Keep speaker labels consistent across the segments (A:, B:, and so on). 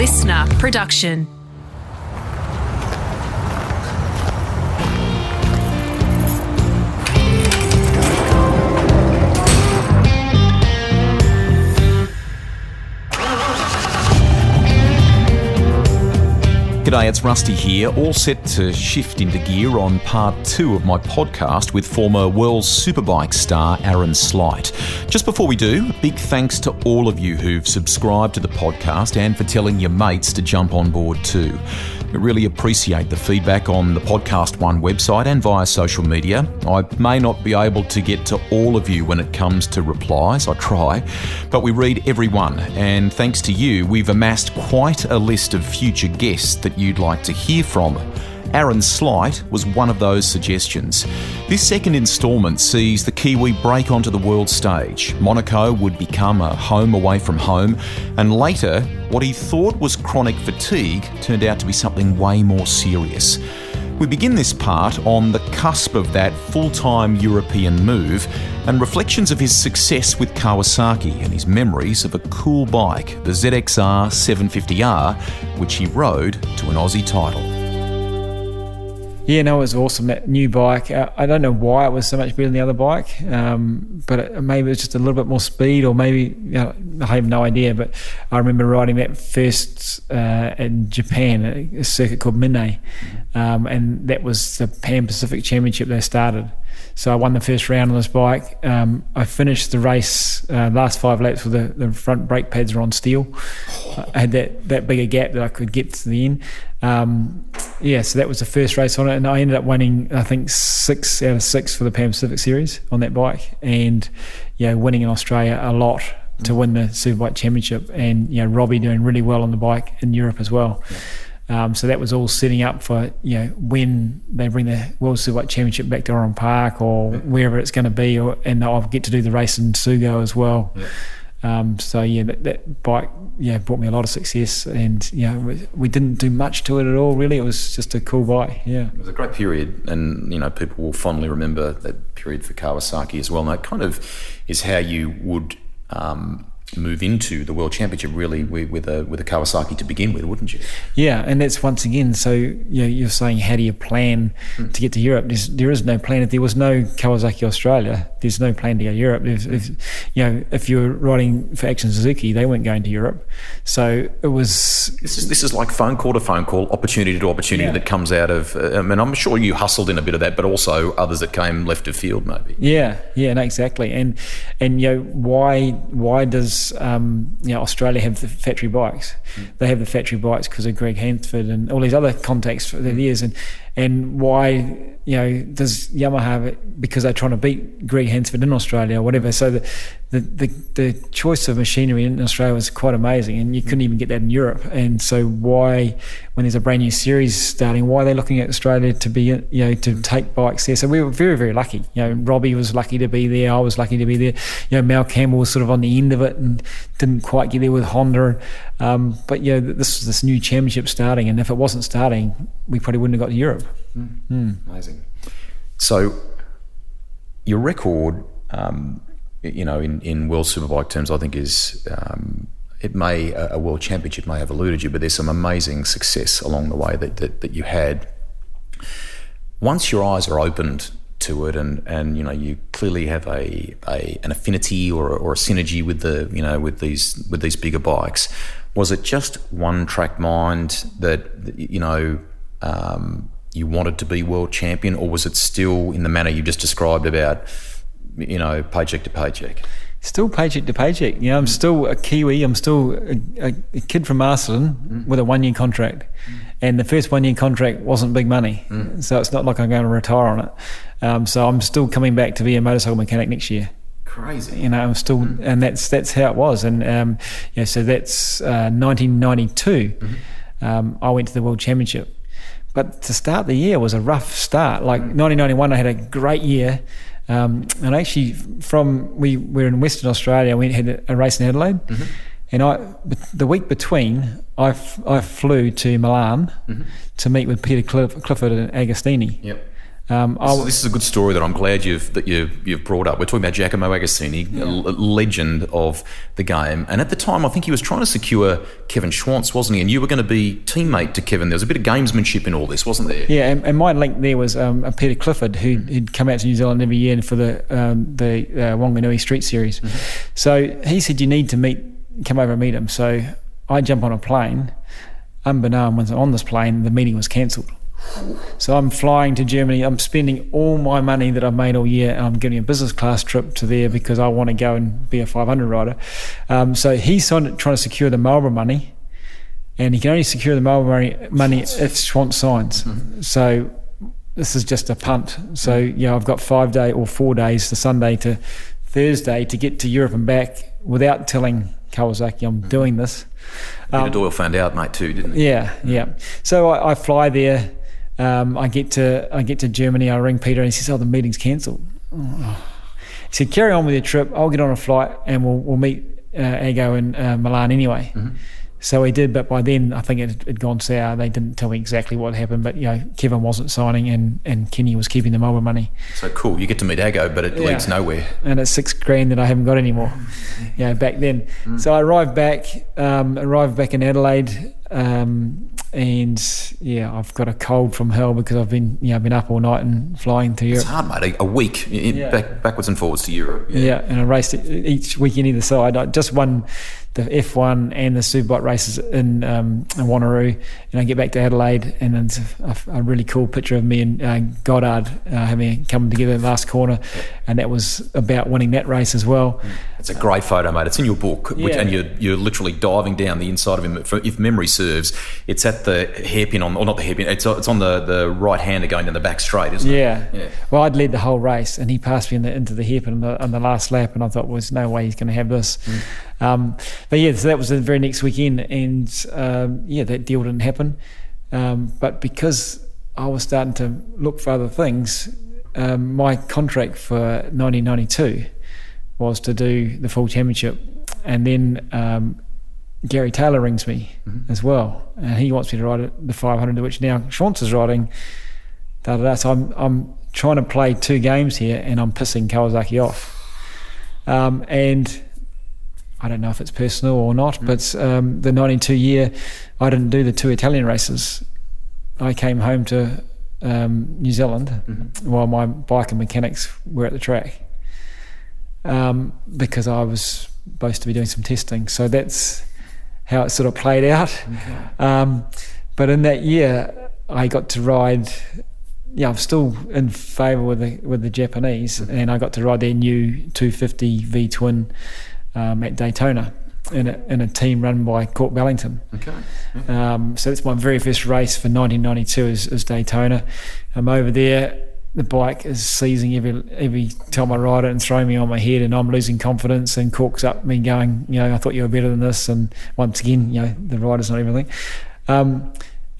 A: listener production.
B: G'day, it's Rusty here, all set to shift into gear on part 2 of my podcast with former World Superbike star Aaron Slight. Just before we do, a big thanks to all of you who've subscribed to the podcast and for telling your mates to jump on board too. We really appreciate the feedback on the Podcast One website and via social media. I may not be able to get to all of you when it comes to replies, I try, but we read every one, and thanks to you, we've amassed quite a list of future guests that you'd like to hear from. Aaron Slight was one of those suggestions. This second instalment sees the Kiwi break onto the world stage. Monaco would become a home away from home, and later, what he thought was chronic fatigue turned out to be something way more serious. We begin this part on the cusp of that full-time European move and reflections of his success with Kawasaki and his memories of a cool bike, the ZXR 750R, which he rode to an Aussie title.
C: Yeah, no, it was awesome, that new bike. I don't know why it was so much better than the other bike, but maybe it was just a little bit more speed, or maybe, I have no idea, but I remember riding that first in Japan, a circuit called Mine, and that was the Pan Pacific Championship they started. So I won the first round on this bike. I finished the race, last 5 laps with the front brake pads were on steel. I had that bigger gap that I could get to the end. So that was the first race on it, and I ended up winning, I think, 6 out of 6 for the Pan Pacific Series on that bike, and winning in Australia a lot to win the Superbike Championship, and Robbie doing really well on the bike in Europe as well. So that was all setting up for when they bring the World Superbike Championship back to Oran Park or wherever it's going to be, and I'll get to do the race in Sugo as well. That bike brought me a lot of success, and we didn't do much to it at all really. It was just a cool bike. It
B: was a great period, and people will fondly remember that period for Kawasaki as well. And that kind of is how you would move into the World Championship really with a Kawasaki to begin with, wouldn't you?
C: Yeah, and that's once again, so you're saying, how do you plan to get to Europe? There is no plan. If there was no Kawasaki Australia, there's no plan to go to Europe. If you're riding for Action Suzuki, they weren't going to Europe. So it was... This
B: is like phone call to phone call, opportunity to opportunity that comes out of... I'm sure you hustled in a bit of that, but also others that came left of field maybe.
C: Yeah, no, exactly. And why does Australia have the factory bikes? They have the factory bikes because of Greg Hansford and all these other contacts for the years, and why does Yamaha, because they're trying to beat Greg Hansford in Australia or whatever. So the choice of machinery in Australia was quite amazing, and you couldn't even get that in Europe. And so why, when there's a brand new series starting, why are they looking at Australia to be to take bikes there? So we were very, very lucky. Robbie was lucky to be there. I was lucky to be there. Mel Campbell was sort of on the end of it and didn't quite get there with Honda. But this was this new championship starting, and if it wasn't starting, we probably wouldn't have got to Europe.
B: Amazing. So your record, in World Superbike terms, I think is a World Championship may have eluded you, but there's some amazing success along the way that you had. Once your eyes are opened to it, and you clearly have an affinity or a synergy with with these bigger bikes. Was it just one track mind that you wanted to be world champion, or was it still in the manner you just described about paycheck to paycheck?
C: Still paycheck to paycheck. I'm still a Kiwi. I'm still a kid from Marsden with a 1-year contract, and the first 1-year contract wasn't big money, so it's not like I'm going to retire on it. So I'm still coming back to be a motorcycle mechanic next year.
B: Crazy.
C: I'm still, and that's how it was. And so that's 1992. I went to the World Championship, but to start the year was a rough start. Like 1991, I had a great year. And actually, we were in Western Australia. We had a race in Adelaide, and the week between, I flew to Milan to meet with Peter Clifford and Agostini.
B: Yep. This is a good story that I'm glad you've brought up. We're talking about Giacomo Agostini, a legend of the game. And at the time, I think he was trying to secure Kevin Schwantz, wasn't he? And you were going to be teammate to Kevin. There was a bit of gamesmanship in all this, wasn't there?
C: Yeah, and my link there was Peter Clifford, who'd come out to New Zealand every year for the Wanganui Street Series. Mm-hmm. So he said, you need to come over and meet him. So I jump on a plane. Unbeknown, when I was on this plane, the meeting was cancelled. So I'm flying to Germany. I'm spending all my money that I've made all year, and I'm getting a business class trip to there because I want to go and be a 500 rider. So he's trying to secure the Marlborough money, and he can only secure the Marlborough money if Schwantz signs. Mm-hmm. So this is just a punt. So I've got 4 days, the Sunday to Thursday, to get to Europe and back without telling Kawasaki I'm doing this.
B: Peter Doyle found out, mate, too, didn't he?
C: Yeah. So I fly there. I get to Germany. I ring Peter, and he says, "Oh, the meeting's cancelled." He said, "Carry on with your trip. I'll get on a flight, and we'll meet Ago in Milan anyway." Mm-hmm. So he did, but by then I think it had gone sour. They didn't tell me exactly what happened, but Kevin wasn't signing, and Kenny was keeping the Marlborough money.
B: So cool, you get to meet Ago, but it leads nowhere.
C: And it's $6,000 that I haven't got anymore. Back then. Mm. So I arrived back in Adelaide, and I've got a cold from hell because I've been up all night and flying to Europe.
B: It's hard, mate. A week backwards and forwards to Europe.
C: Yeah, and I raced each weekend either side. I just won the F1 and the Superbike races in Wanneroo, and I get back to Adelaide, and it's a really cool picture of me and Goddard having come together in the last corner, and that was about winning that race as well.
B: It's a great photo, mate. It's in your book, and you're literally diving down the inside of him. If memory serves, it's at the hairpin or not the hairpin. It's on the right hander going down the back straight, isn't it? Yeah.
C: Well, I'd led the whole race, and he passed me into the hairpin on the last lap, and I thought, well, there's no way he's going to have this. So that was the very next weekend, and that deal didn't happen. But because I was starting to look for other things, my contract for 1992 was to do the full championship, and then Gary Taylor rings me as well, and he wants me to ride the 500, which now Schwantz is riding. So I'm trying to play two games here, and I'm pissing Kawasaki off. And I don't know if it's personal or not, but the 92 year, I didn't do the two Italian races. I came home to New Zealand while my bike and mechanics were at the track, because I was supposed to be doing some testing. So that's how it sort of played out. Okay. But in that year, I got to ride. I'm still in favour with the Japanese, and I got to ride their new 250 V twin at Daytona in a team run by Cork Bellington. Okay. Yeah. So that's my very first race for 1992 is Daytona. I'm over there. The bike is seizing every time I ride it and throwing me on my head, and I'm losing confidence, and Cork's up me going, I thought you were better than this, and once again, the rider's not everything.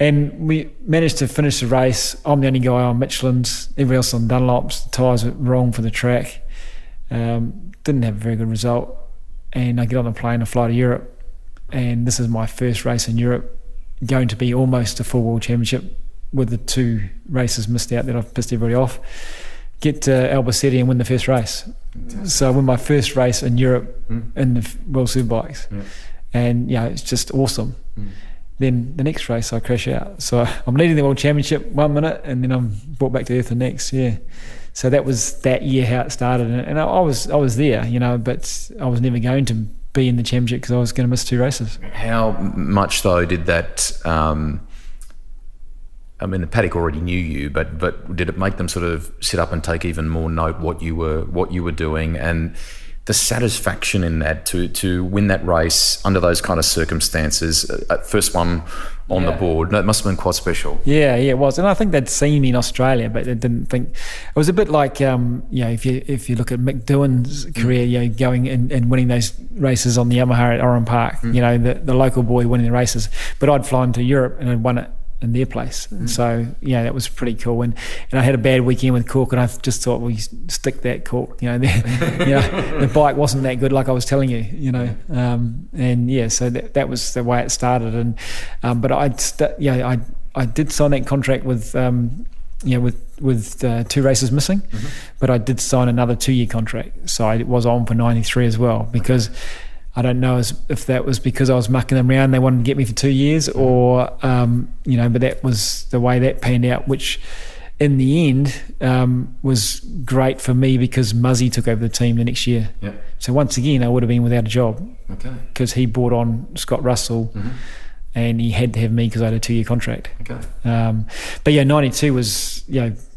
C: And we managed to finish the race. I'm the only guy on Michelin's, everybody else on Dunlops. The tyres were wrong for the track. Didn't have a very good result. And I get on the plane and fly to Europe. And this is my first race in Europe, going to be almost a full world championship with the two races missed out that I've pissed everybody off. Get to Albacete and win the first race. Fantastic. So I win my first race in Europe in the World Superbikes. Yeah. And it's just awesome. Then the next race I crash out. So I'm leading the World Championship 1 minute, and then I'm brought back to earth the next. So that was that year how it started, and I was there, but I was never going to be in the championship because I was going to miss two races.
B: How much though did that? The paddock already knew you, but did it make them sort of sit up and take even more note what you were doing, and the satisfaction in that to win that race under those kind of circumstances, first one on the board, it must have been quite special. Yeah,
C: it was, and I think they'd seen me in Australia, but they didn't think. It was a bit like if you look at Mick Doohan's career, going and winning those races on the Yamaha at Oran Park, the local boy winning the races, but I'd flown to Europe and I'd won it in their place. And so that was pretty cool, and I had a bad weekend with Cork, and I just thought, well, you stick that Cork, the bike wasn't that good, like I was telling you, so that was the way it started. And but I did sign that contract with with 2 races missing, but I did sign another 2-year contract, so I was on for 93 as well, because I don't know if that was because I was mucking them around, they wanted to get me for 2 years, or but that was the way that panned out, which in the end was great for me because Muzzy took over the team the next year.
B: Yep.
C: So once again, I would have been without a job, because he brought on Scott Russell, and he had to have me because I had a 2-year contract. But 92 was,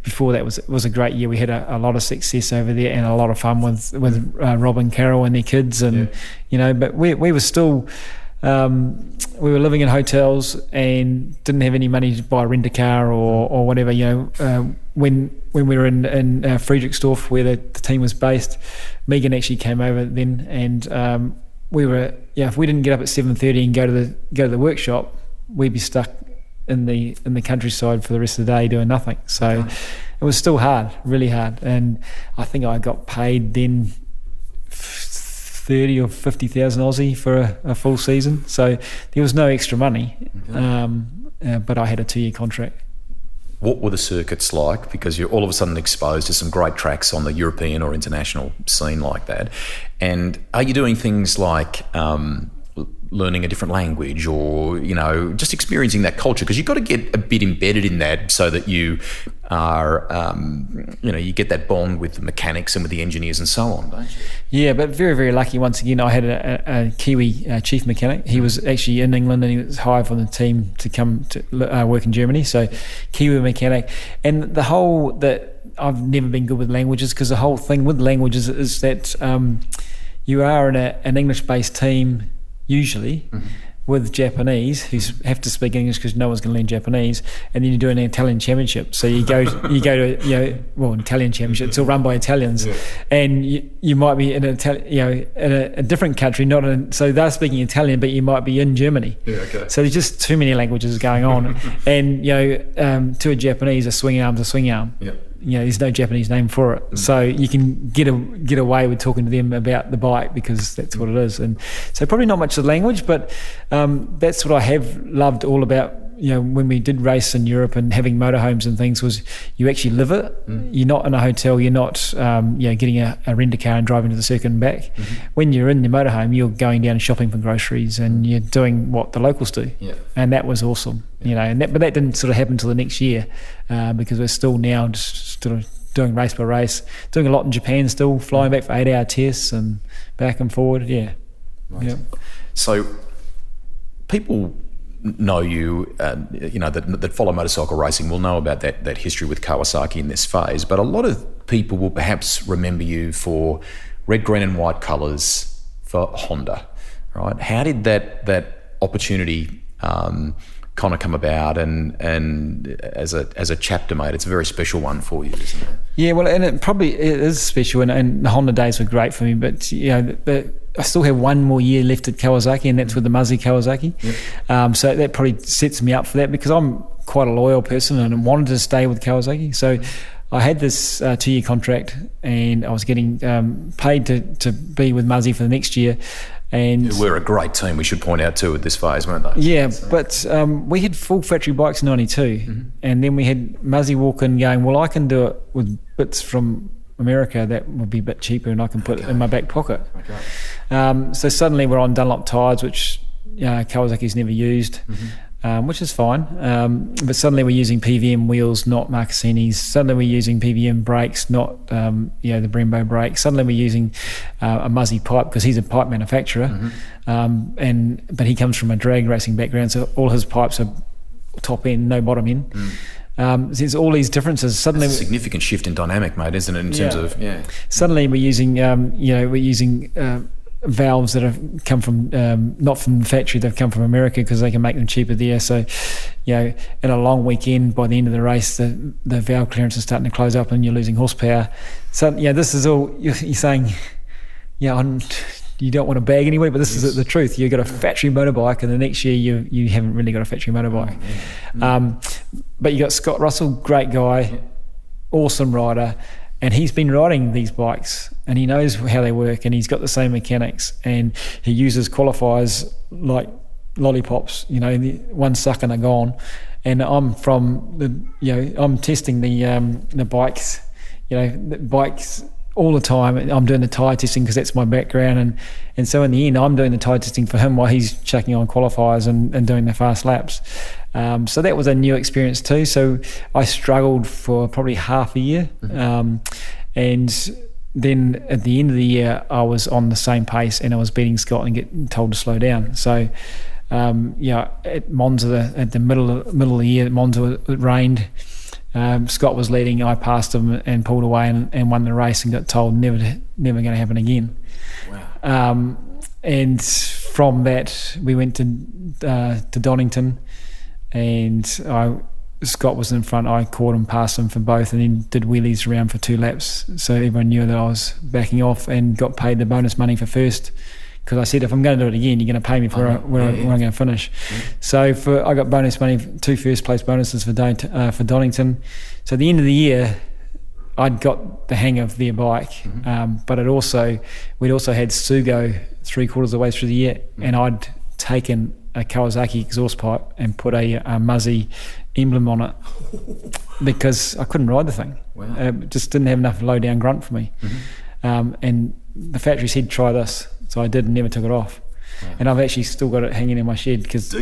C: before that was a great year. We had a lot of success over there and a lot of fun with Rob and Carol and their kids, and but we were still we were living in hotels and didn't have any money to buy a rent-a-car or whatever. When we were in Friedrichsdorf, where the team was based, Megan actually came over then, and we were if we didn't get up at 7:30 and go to the workshop, we'd be stuck in the countryside for the rest of the day doing nothing. So it was still hard, really hard, and I think I got paid then 30 or 50,000 Aussie for a full season. So there was no extra money, but I had a 2-year contract.
B: What were the circuits like? Because you're all of a sudden exposed to some great tracks on the European or international scene like that. And are you doing things like learning a different language, or just experiencing that culture? Because you've got to get a bit embedded in that so that you are you get that bond with the mechanics and with the engineers and so on, don't you?
C: Yeah, but very, very lucky. Once again, I had a Kiwi chief mechanic. He was actually in England, and he was hired from the team to come to work in Germany. So Kiwi mechanic. And the whole that I've never been good with languages, because the whole thing with languages is that you are in an English-based team usually, with Japanese who have to speak English because no one's going to learn Japanese, and then you do an Italian championship. So you go to an Italian championship. It's all run by Italians, and you might be in a different country, so they're speaking Italian, but you might be in Germany. So there's just too many languages going on, and to a Japanese, a swing arm's a swing arm. There's no Japanese name for it, so you can get away with talking to them about the bike because that's what it is. And so probably not much of the language, but that's what I have loved all about when we did race in Europe and having motorhomes and things, was you actually live it. You're not in a hotel, you're not getting a rent-a-car and driving to the circuit and back. When you're in the motorhome, you're going down and shopping for groceries, and you're doing what the locals do. And that was awesome. But that didn't sort of happen until the next year, because we're still now just sort of doing race by race, doing a lot in Japan still, flying back for 8-hour tests and back and forward. So people know you, that follow motorcycle racing will know about that history with Kawasaki in this phase, but a lot of people will perhaps remember you for red, green and white colours for Honda, right? How did that opportunity kind of come about, and as a chapter mate, it's a very special one for you, isn't it? Yeah, well, and it is special, and the Honda days were great for me, but I still have one more year left at Kawasaki, and that's with the Muzzy Kawasaki. So that probably sets me up for that, because I'm quite a loyal person and wanted to stay with Kawasaki. So I had this 2-year contract, and I was getting paid to be with Muzzy for the next year. And
B: we're a great team, we should point out too, at this phase, weren't they?
C: Yeah, but we had full factory bikes in 92, and then we had Muzzy walk in going, well, I can do it with bits from America that would be a bit cheaper, and I can put it in my back pocket. So suddenly we're on Dunlop tyres, which Kawasaki's never used, which is fine. But suddenly we're using PVM wheels, not Marcassini's. Suddenly we're using PVM brakes, not the Brembo brakes. Suddenly we're using a Muzzy pipe, because he's a pipe manufacturer, but he comes from a drag racing background, so all his pipes are top end, no bottom end. There's all these differences. Suddenly,
B: that's a significant shift in dynamic, mate, isn't it? In terms of
C: suddenly we're using valves that have come from not from the factory, they've come from America because they can make them cheaper there. So, in a long weekend, by the end of the race, the valve clearance is starting to close up, and you're losing horsepower. So, this is all you're saying. You don't want to bag anyway, but this is the truth. You've got a factory motorbike, and the next year you haven't really got a factory motorbike. But you got Scott Russell, great guy, awesome rider, and he's been riding these bikes, and he knows how they work, and he's got the same mechanics, and he uses qualifiers like lollipops, one suck and they're gone. And I'm I'm testing the bikes, the bikes all the time. I'm doing the tyre testing because that's my background, and so in the end I'm doing the tyre testing for him while he's checking on qualifiers and doing the fast laps. So that was a new experience too. So I struggled for probably half a year, and then at the end of the year I was on the same pace and I was beating Scott and getting told to slow down. So at Monza, at the middle of the year at Monza, it rained. Scott was leading, I passed him and pulled away and won the race and got told never going to happen again. Wow. And from that we went to Donington, and Scott was in front. I caught him, passed him for both, and then did wheelies around for 2 laps. So everyone knew that I was backing off and got paid the bonus money for first. Because I said, if I'm going to do it again, you're going to pay me for where I'm going to finish. So I got bonus money, 2 first place bonuses for Donington. So at the end of the year, I'd got the hang of their bike, but we'd also had Sugo 3/4 of the way through the year, and I'd taken a Kawasaki exhaust pipe and put a Muzzy emblem on it because I couldn't ride the thing. Wow. It just didn't have enough low down grunt for me. And the factory said, try this. So I did and never took it off. Wow. And I've actually still got it hanging in my shed because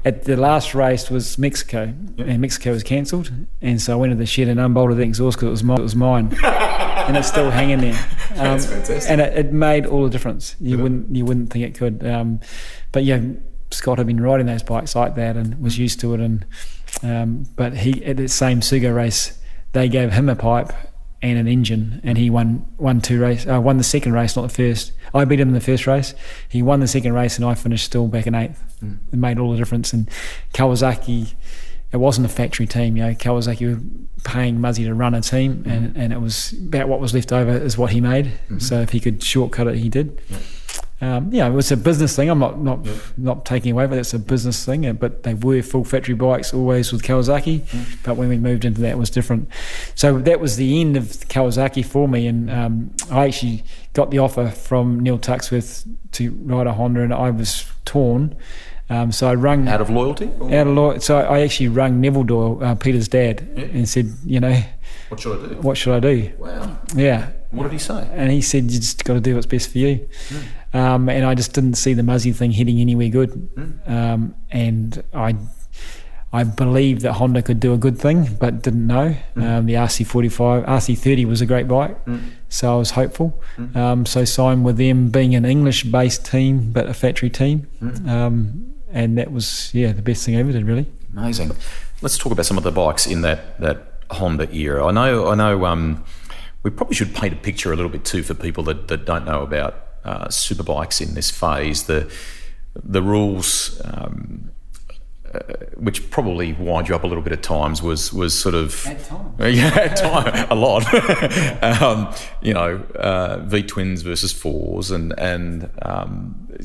C: at the last race was Mexico, and Mexico was cancelled, and so I went to the shed and unbolted the exhaust because it was mine. And it's still hanging there.
B: That's fantastic.
C: And it made all the difference. You wouldn't think it could. But Scott had been riding those bikes like that and was used to it. And but he, at the same Sugo race, they gave him a pipe and an engine, and he won the second race, not the first. I beat him in the first race. He won the second race, and I finished still back in 8th. It made all the difference. And Kawasaki, it wasn't a factory team. Kawasaki were paying Muzzy to run a team, and it was about what was left over is what he made. So if he could shortcut it, he did. It was a business thing. I'm not taking away, but it's a business thing. But they were full factory bikes always with Kawasaki. But when we moved into that, it was different. So that was the end of Kawasaki for me. And I actually got the offer from Neil Tuxworth to ride a Honda, and I was torn. So I rung
B: out of loyalty.
C: So I actually rung Neville Doyle, Peter's dad, and said,
B: what should I do?
C: What should I do?
B: Wow.
C: Yeah.
B: What did he say?
C: And he said, you just got to do what's best for you. And I just didn't see the Muzzy thing heading anywhere good. And I believed that Honda could do a good thing, but didn't know. The RC30 was a great bike, so I was hopeful. So signed with them, being an English-based team, but a factory team. And that was, the best thing I ever did, really.
B: Amazing. Let's talk about some of the bikes in that Honda era. I know. We probably should paint a picture a little bit too for people that don't know about superbikes in this phase. The rules, which probably wind you up a little bit at times, was sort of
C: at times.
B: At time a lot. V twins versus fours, and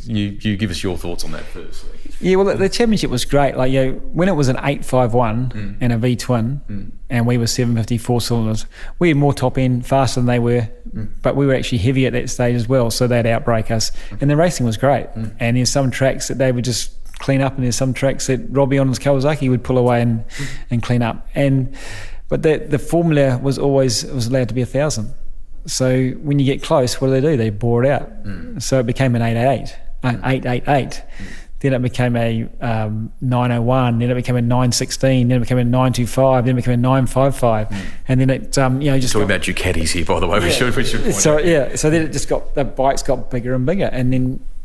B: you give us your thoughts on that first.
C: Yeah, well, the championship was great. Like, when it was an 851 and a V twin, and we were 750 4 cylinders, we had more top end, faster than they were, but we were actually heavy at that stage as well, so they'd outbrake us. And the racing was great. And there's some tracks that they would just clean up, and there's some tracks that Robbie on his Kawasaki would pull away and clean up. But the formula was allowed to be 1,000. So when you get close, what do? They bore it out. So it became an 888. Then it became a 901. Then it became a 916. Then it became a 925. Then it became a 955. And then it just
B: talking about Ducatis here, by the way. We should point out.
C: So then it just the bikes got bigger and bigger, and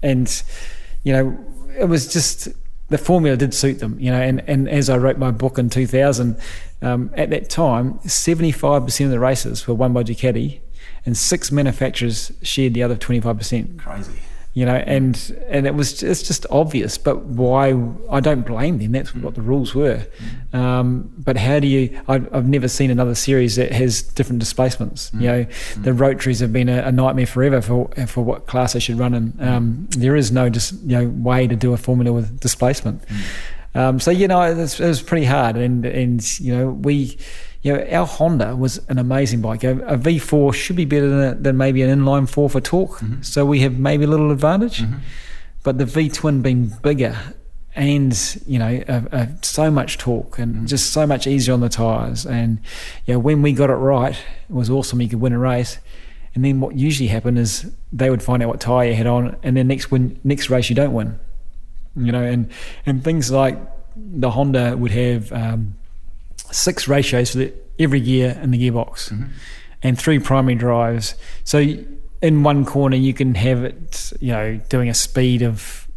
C: it was just, the formula did suit them, and as I wrote my book in 2000, at that time 75% of the races were won by Ducati, and 6 manufacturers shared the other 25%.
B: Crazy.
C: And it's just obvious, but why? I don't blame them. That's what the rules were. But how do you? I've never seen another series that has different displacements. The rotaries have been a nightmare forever for what class they should run in. There is no way to do a formula with displacement. It was pretty hard, and we. Our Honda was an amazing bike. A V4 should be better than maybe an inline 4 for torque, so we have maybe a little advantage. But the V twin being bigger and you know, so much torque and just so much easier on the tyres. And you know, when we got it right, it was awesome. You could win a race. And then what usually happened is they would find out what tyre you had on, and then next race you don't win. You know, and things like the Honda would have 6 ratios for every gear in the gearbox, and 3 primary drives. So in one corner you can have it, you know, doing a speed of,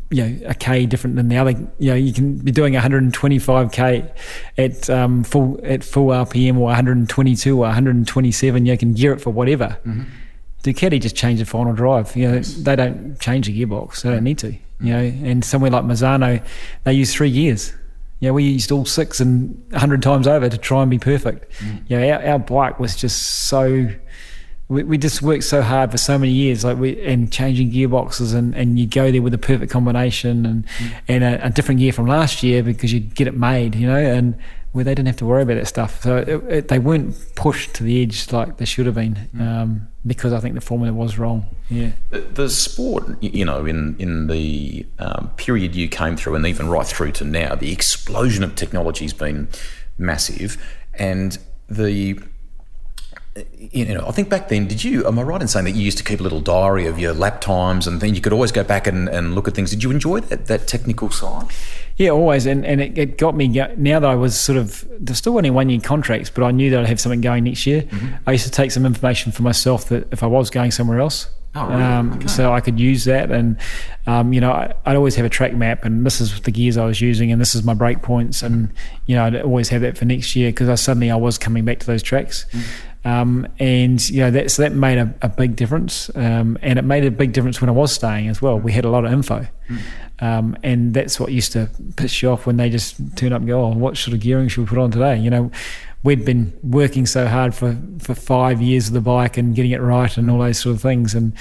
C: you know, a K different than the other. You know, you can be doing 125K at full RPM, or 122 or 127. You can gear it for whatever. Ducati just changed the final drive. You know, they don't change the gearbox. They don't need to. You know, and somewhere like Mazzano, they use 3 gears. You know, we used all 6 and 100 times over to try and be perfect. You know, our bike was just so. We just worked so hard for so many years, and changing gearboxes, and you go there with a perfect combination and a different gear from last year because you'd get it made, you know, and where they didn't have to worry about that stuff. So they weren't pushed to the edge like they should have been, because I think the formula was wrong. Yeah.
B: The sport, you know, in the period you came through, and even right through to now, the explosion of technology has been massive, and you know, I think back then, am I right in saying that you used to keep a little diary of your lap times and things? You could always go back and look at things. Did you enjoy that technical side?
C: Yeah, always. And it got me, now that I was there's still only 1 year contracts, but I knew that I'd have something going next year. I used to take some information for myself that if I was going somewhere else, so I could use that. And, you know, I'd always have a track map, and this is the gears I was using, and this is my break points. And, you know, I'd always have that for next year, because suddenly I was coming back to those tracks. And you know, that made a big difference, and it made a big difference when I was staying as well. We had a lot of info, and that's what used to piss you off when they just turn up and go, "Oh, what sort of gearing should we put on today?" You know, we'd been working so hard for 5 years of the bike and getting it right and all those sort of things. And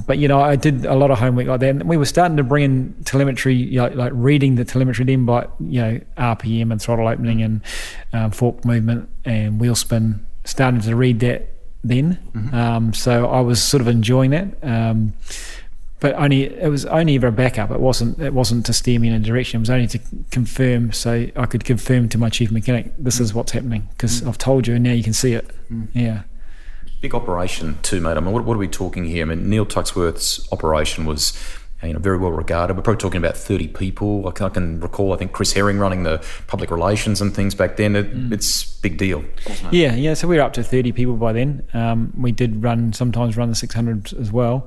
C: but you know, I did a lot of homework like that, and we were starting to bring in telemetry, you know, like reading the telemetry then by, you know, RPM and throttle opening and fork movement and wheel spin. Started to read that then, so I was sort of enjoying that, but it was only ever a backup. It wasn't to steer me in a direction. It was only to confirm, so I could confirm to my chief mechanic, this is what's happening, because I've told you and now you can see it. Yeah.
B: Big operation too, mate. I mean, what are we talking here? I mean, Neil Tuxworth's operation was, you know, very well regarded. We're probably talking about 30 people. I can recall, I think, Chris Herring running the public relations and things back then. It's a big deal, wasn't it?
C: Yeah. So we were up to 30 people by then. We did sometimes run the 600 as well.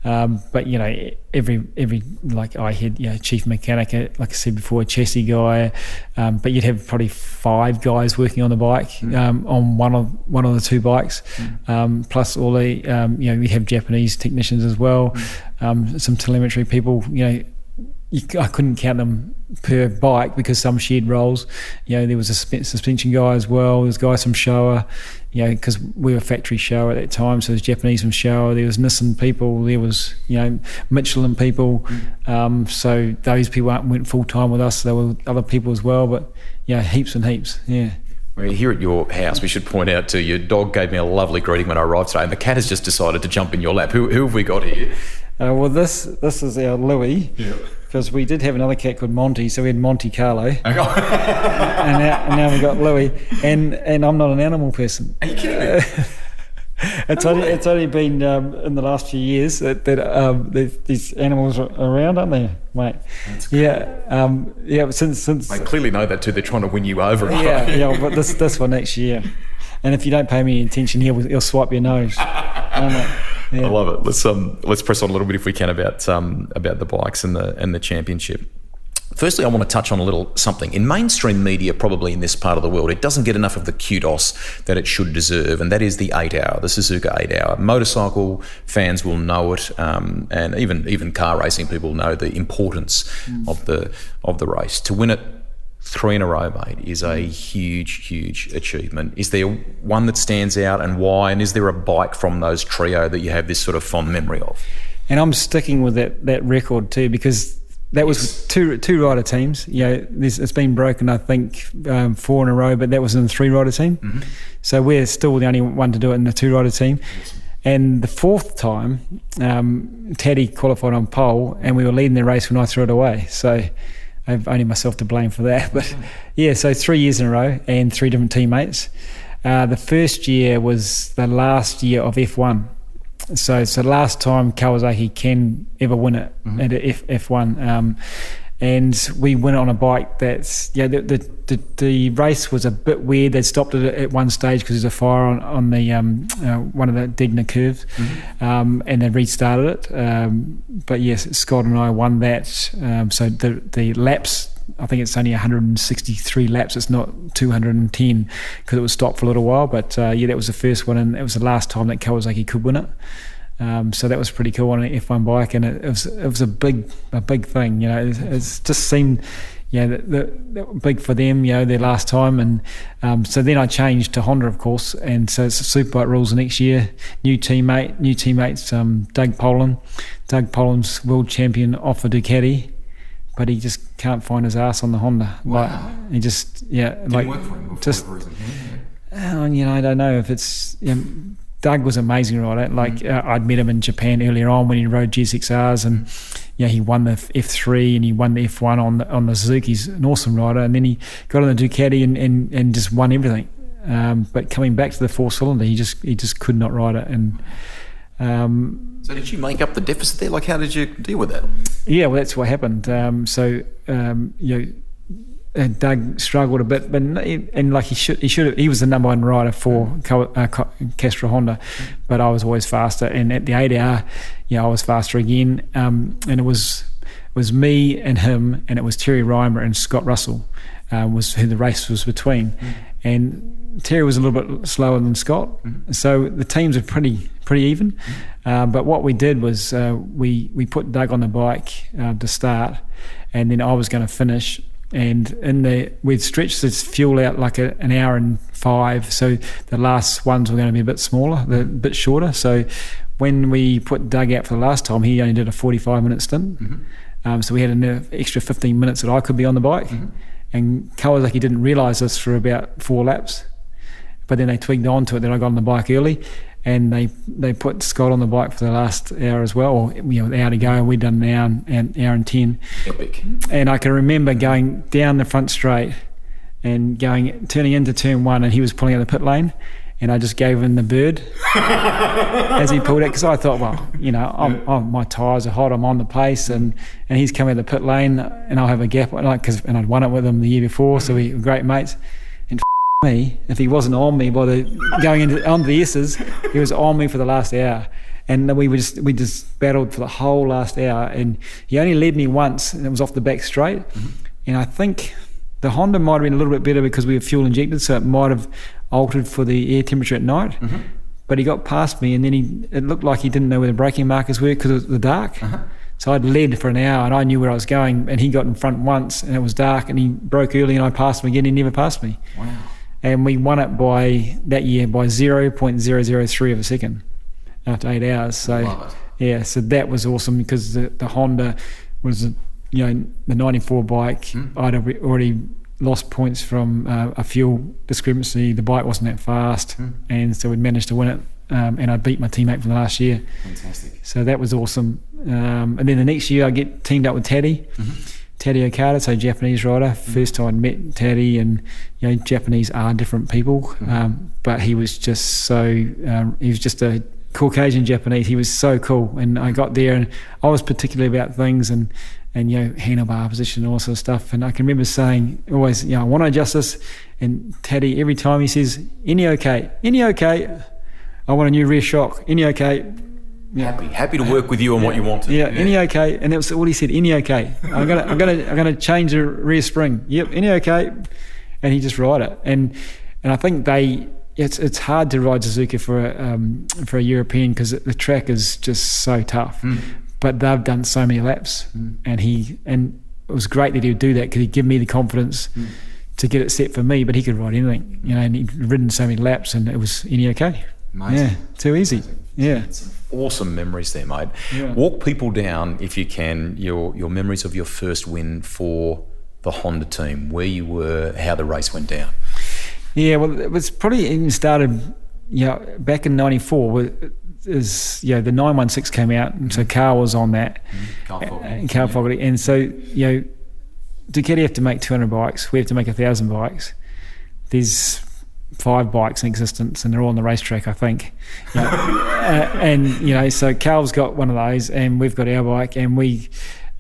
C: But you know, every like I had, you know, chief mechanic, like I said before, a chassis guy, but you'd have probably 5 guys working on the bike, on one of the 2 bikes, plus all the you know, we have Japanese technicians as well, some telemetry people. You know, I couldn't count them per bike because some shared roles. You know, there was a suspension guy as well. There's guys from Showa, you know, because we were factory Showa at that time. So there's Japanese from Showa. There was Nissan people. There was, you know, Michelin people. So those people went full time with us. There were other people as well, but yeah, heaps and heaps. Yeah.
B: We're here at your house. We should point out to you, your dog gave me a lovely greeting when I arrived today, and the cat has just decided to jump in your lap. Who have we got here?
C: Well, this is our Louie. Yeah. Because we did have another cat called Monty, so we had Monte Carlo, and now we've got Louie, and I'm not an animal person.
B: Are you kidding me?
C: It's only been in the last few years that these animals are around, aren't they, mate?
B: That's cool.
C: Yeah. Since
B: they clearly know that too. They're trying to win you over.
C: Yeah. But this one next year, and if you don't pay me attention, he'll swipe your nose. Yeah.
B: I love it. Let's press on a little bit if we can about the bikes and the championship. Firstly, I want to touch on a little something. In mainstream media, probably in this part of the world, it doesn't get enough of the kudos that it should deserve, and that is the 8-hour, the Suzuka 8-hour. Motorcycle fans will know it, and even car racing people know the importance of the race. To win it 3 in a row, mate, is a huge achievement. Is there one that stands out, and why? And is there a bike from those trio that you have this sort of fond memory of? And
C: I'm sticking with that record too, because that was two rider teams. You know, it's been broken, I think, 4 in a row, but that was in a 3-rider team. So we're still the only one to do it in a 2-rider team. And the fourth time, Taddy qualified on pole, and we were leading the race when I threw it away. So I've only myself to blame for that. But yeah, so 3 years in a row and 3 different teammates. The first year was the last year of F1. So it's the last time Kawasaki can ever win it at F1. And we went on a bike that's, the race was a bit weird. They stopped it at one stage because there's a fire on the one of the Degner curves, and they restarted it. But yes, Scott and I won that. So the laps, I think it's only 163 laps. It's not 210 because it was stopped for a little while. But that was the first one, and it was the last time that Kawasaki could win it. So that was pretty cool on an F1 bike, and it was a big thing. It's just seemed that big for them. Their last time, and so then I changed to Honda, of course, and so it's the Superbike rules the next year. New teammates, Doug Poland. Doug Poland's world champion off a Ducati, but he just can't find his ass on the Honda.
B: Wow.
C: He just
B: didn't work for him before.
C: I don't know if it's. Doug was amazing rider. I'd met him in Japan earlier on when he rode GSXRs, and he won the F3 and he won the F1 on the Suzuki. He's an awesome rider, and then he got on the Ducati and just won everything. But coming back to the 4-cylinder, he just could not ride it. And
B: so did you make up the deficit there? How did you deal with that?
C: Yeah, well, that's what happened. Doug struggled a bit, but he should have. He was the number one rider for Castro Honda, but I was always faster. And at the 8-hour, I was faster again. And it was me and him, and it was Terry Reimer and Scott Russell was who the race was between. And Terry was a little bit slower than Scott, so the teams are pretty even. But what we did was we put Doug on the bike to start, and then I was going to finish. And we'd stretched this fuel out like an hour and 5, so the last ones were going to be a bit smaller, a bit shorter. So when we put Doug out for the last time, he only did a 45-minute stint. So we had an extra 15 minutes that I could be on the bike. And Kawasaki didn't realise this for about 4 laps. But then they twigged onto it that I got on the bike early, and they put Scott on the bike for the last hour as well, or an hour to go, and we'd done an hour and 10.
B: Epic.
C: And I can remember going down the front straight and turning into turn 1, and he was pulling out the pit lane, and I just gave him the bird as he pulled it, because I thought, my tyres are hot, I'm on the pace, and he's coming out the pit lane, and I'll have a gap, and I'd won it with him the year before, so we were great mates. Me, if he wasn't on me onto the S's, he was on me for the last hour, and we just battled for the whole last hour, and he only led me once, and it was off the back straight. And I think the Honda might have been a little bit better because we were fuel injected, so it might have altered for the air temperature at night. But he got past me, and then it looked like he didn't know where the braking markers were because it was the dark. So I'd led for an hour, and I knew where I was going, and he got in front once, and it was dark, and he broke early, and I passed him again. He never passed me.
B: Wow.
C: And we won it that year by 0.003 of a second after 8 hours. So so that was awesome, because the Honda was the 94 bike. I'd already lost points from a fuel discrepancy. The bike wasn't that fast, and so we'd managed to win it. And I beat my teammate from the last year.
B: Fantastic.
C: So that was awesome. And then the next year I get teamed up with Taddy. Taddy Okada, so Japanese rider. First time I met Taddy, and Japanese are different people, but he was just he was just a Caucasian Japanese. He was so cool, and I got there, and I was particular about things, and handlebar position and all sort of stuff. And I can remember saying always, I want to adjust this, and Taddy every time he says, any okay, I want a new rear shock, any okay.
B: Happy to work with you on what you want to.
C: Any okay, and that was all he said. Any okay? I'm gonna change the rear spring. Yep, any okay, and he just ride it. And I think it's hard to ride Suzuki for a European, because the track is just so tough. But they've done so many laps, and it was great that he would do that, because he'd give me the confidence to get it set for me. But he could ride anything, and he'd ridden so many laps, and it was any okay.
B: Amazing.
C: Yeah, too easy.
B: Amazing.
C: Yeah.
B: Awesome memories there, mate.
C: Yeah.
B: Walk people down, if you can, your memories of your first win for the Honda team, where you were, how the race went down.
C: Yeah, well, it was probably even started back in '94 the 916 came out, and so Carl was on that. Carl Fogarty. And so, Ducati have to make 200 bikes. We have to make 1,000 bikes. There's 5 bikes in existence, and they're all on the racetrack, I think. So Carl's got one of those, and we've got our bike, and we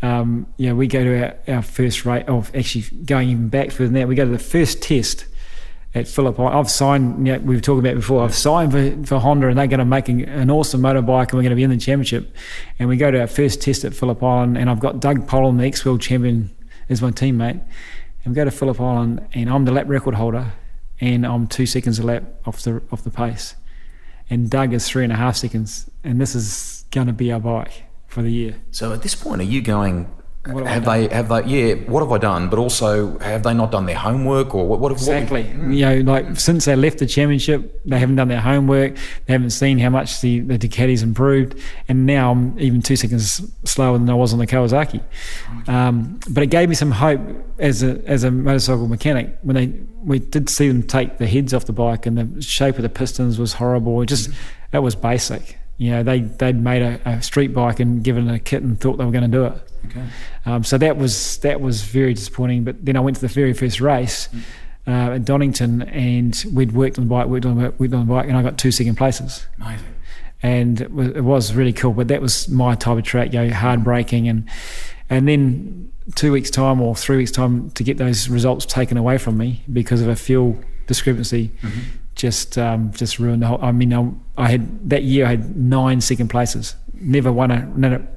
C: go to our first race, actually going even back further than that, we go to the first test at Phillip Island. I've signed, we were talking about before, I've signed for Honda, and they're going to make an awesome motorbike, and we're going to be in the championship. And we go to our first test at Phillip Island, and I've got Doug Pollin, the ex-world champion, as my teammate. And we go to Phillip Island, and I'm the lap record holder, and I'm 2 seconds a lap off the pace. And Doug is 3.5 seconds, and this is going to be our bike for the year.
B: So at this point, are you going... What have they? What have I done? But also, have they not done their homework, or what?
C: Exactly. Since they left the championship, they haven't done their homework. They haven't seen how much the Ducati's improved, and now I'm even 2 seconds slower than I was on the Kawasaki. But it gave me some hope as a motorcycle mechanic when we did see them take the heads off the bike, and the shape of the pistons was horrible. That was basic. They'd made a street bike and given it a kit and thought they were going to do it. Okay. So that was very disappointing. But then I went to the very first race at Donington, and we'd worked on the bike, and I got 2 second places.
B: Amazing.
C: And it was really cool. But that was my type of track, hard braking, and then 2 weeks time or 3 weeks time to get those results taken away from me because of a fuel discrepancy. Just ruined the whole. I had 9 second places. Never won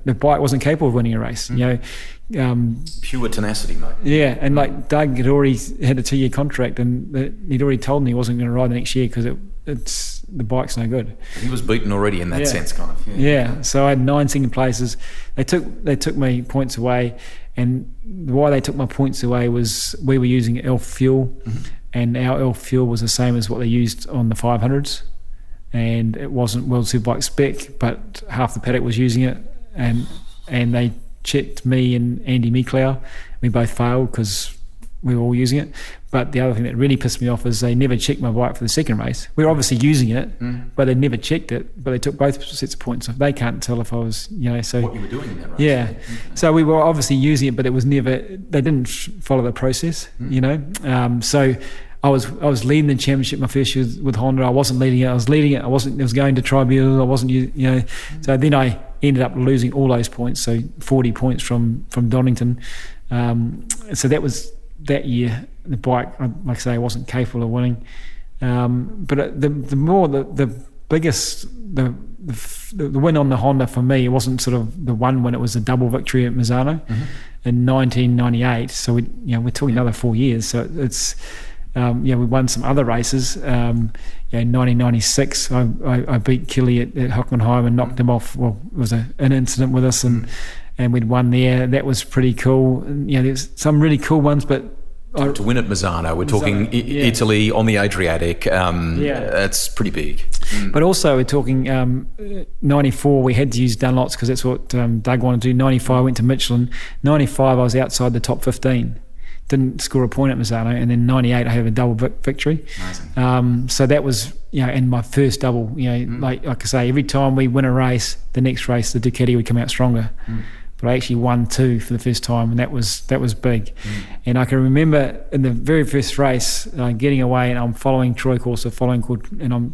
C: the bike wasn't capable of winning a race.
B: Pure tenacity, mate.
C: Yeah, and Doug had already had a 2-year contract, and he'd already told me he wasn't going to ride the next year because the bike's no good.
B: He was beaten already in that sense, kind of.
C: Yeah. So I had 9 second places. They took me points away, and why they took my points away was we were using ELF fuel. And our ELF fuel was the same as what they used on the 500s, and it wasn't World Superbike spec, but half the paddock was using it, and they checked me and Andy Miklau. We both failed because we were all using it. But the other thing that really pissed me off is they never checked my bike for the second race. We were obviously using it, but they never checked it. But they took both sets of points. They can't tell if I was, so
B: what you were doing in that race.
C: Yeah. So we were obviously using it, but it was never. They didn't follow the process. So I was leading the championship my first year with Honda. I wasn't leading it. I was leading it. I was going to tribunal. I wasn't, So then I ended up losing all those points. So 40 points from Donington. So that was that year. The bike, like I say, I wasn't capable of winning. But the biggest win on the Honda for me, it wasn't sort of the one win. It was a double victory at Misano in 1998. So we're talking another 4 years. So it's. We won some other races. In 1996, I beat Kelly at Hockenheim and knocked him off. Well, it was an incident with us, and we'd won there. That was pretty cool. There's some really cool ones, but
B: to win at Misano, we're talking Italy on the Adriatic. That's pretty big.
C: But also we're talking 94. We had to use Dunlops because that's what Doug wanted to do. 95, I went to Michelin. 95, I was outside the top 15. Didn't score a point at Misano, and then 98 I have a double victory. Amazing. So that was and my first double. Like I say, every time we win a race, the next race the Ducati would come out stronger. But I actually won 2 for the first time, and that was big. And I can remember in the very first race getting away, and I'm following Troy Corsa, and I'm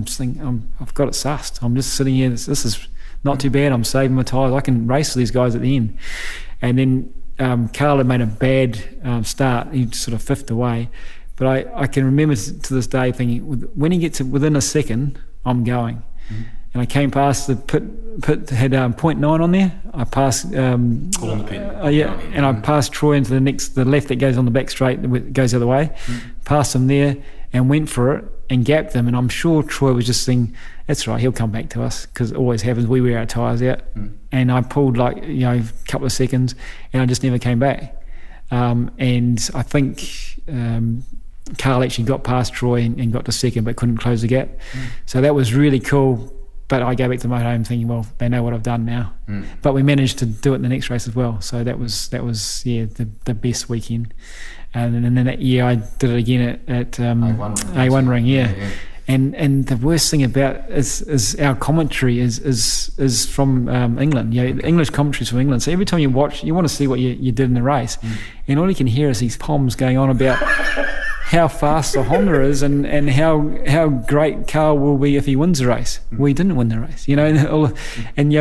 C: thinking I've got it sussed. I'm just sitting here. This is not too bad. I'm saving my tyres. I can race with these guys at the end. And then Carl had made a bad start. He sort of fifth away. But I can remember to this day thinking, when he gets within a second, I'm going. And I came past the pit had 0.9 on there. I passed and I passed Troy into the left that goes on the back straight that goes the other way. Passed him there and went for it and gapped them. And I'm sure Troy was just thinking, that's right, he'll come back to us, because it always happens. We wear our tyres out. And I pulled a couple of seconds, and I just never came back. And I think Carl actually got past Troy and got to second, but couldn't close the gap. So that was really cool. But I go back to my home thinking, well, they know what I've done now. But we managed to do it in the next race as well. So that was the best weekend. And then that year I did it again at A1 Ring, And the worst thing about is our commentary is from England. The English commentary is from England. So every time you watch, you want to see what you did in the race, and all you can hear is these poems going on about how fast the Honda is and how great Carl will be if he wins the race. Well, he didn't win the race, and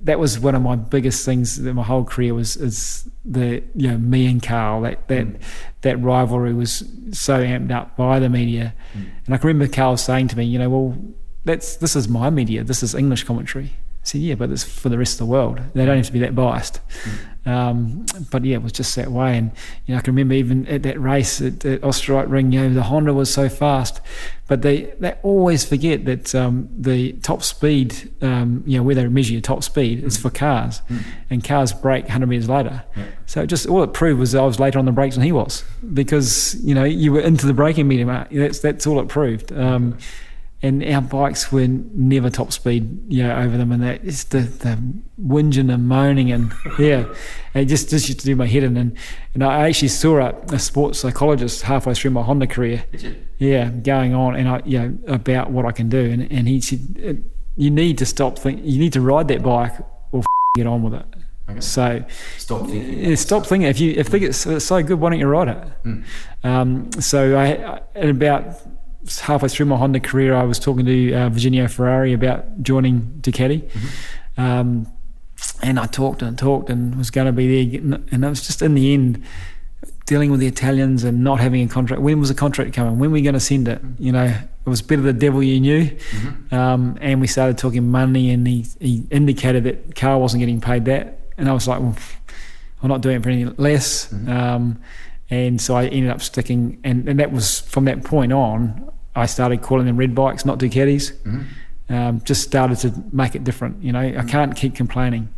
C: that was one of my biggest things in my whole career is me and Carl, that rivalry was so amped up by the media. And I can remember Carl saying to me, well, this is my media, this is English commentary. I said, yeah, but it's for the rest of the world. They don't have to be that biased. But yeah, it was just that way. And I can remember even at that race at Oostenrijk Ring, the Honda was so fast, but they always forget that the top speed, where they measure your top speed, is for cars, and cars brake 100 metres later. So all it proved was I was later on the brakes than he was, because you were into the braking medium. That's all it proved. And our bikes were never top speed, over them, and that it's the whinging and moaning, and it just used to do my head in. And I actually saw a sports psychologist halfway through my Honda career. Did you? Yeah, going on, and about what I can do, and he said, you need to stop thinking, you need to ride that bike or get on with it. Okay. So stop thinking. Stop thinking. If you think it's so good, why don't you ride it? So I at about halfway through my Honda career, I was talking to Virginio Ferrari about joining Ducati, and I talked and was going to be there, and it was just in the end dealing with the Italians and not having a contract. When was the contract coming? When were we going to send it? It was better the devil you knew. And we started talking money, and he indicated that Carl wasn't getting paid that, and I was like, well, I'm not doing it for any less. And so I ended up sticking, and that was from that point on, I started calling them red bikes, not Ducatis. Just started to make it different. I can't keep complaining.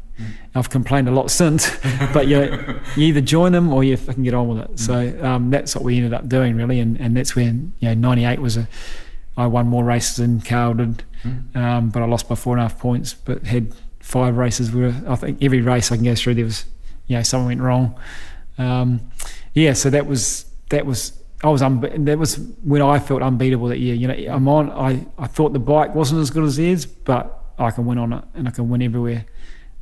C: I've complained a lot since, but you either join them or you fucking get on with it. So that's what we ended up doing, really, and that's when 98 was I won more races than Carl did, but I lost by 4.5 points, but had 5 races where I think every race I can go through there was something went wrong. So that was when I felt unbeatable that year. I thought the bike wasn't as good as theirs, but I can win on it, and I can win everywhere.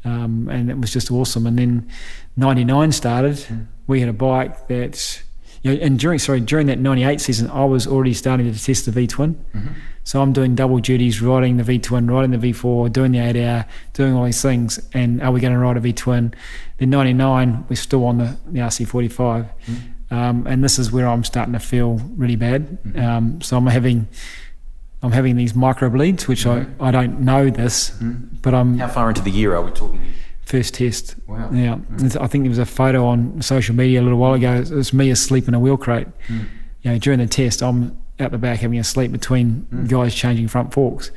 C: And it was just awesome. And then 99 started. We had a bike that, and during that 98 season, I was already starting to test the V-twin. So I'm doing double duties, riding the V-twin, riding the V4, doing the 8 hour, doing all these things. And are we going to ride a V-twin? Then 99, we're still on the RC45. And this is where I'm starting to feel really bad. So I'm having these micro bleeds, which I don't know this, but I'm... How far into the year are we talking? First test. Wow. Yeah. I think there was a photo on social media a little while ago. It was me asleep in a wheel crate. During the test, I'm out the back having a sleep between guys changing front forks.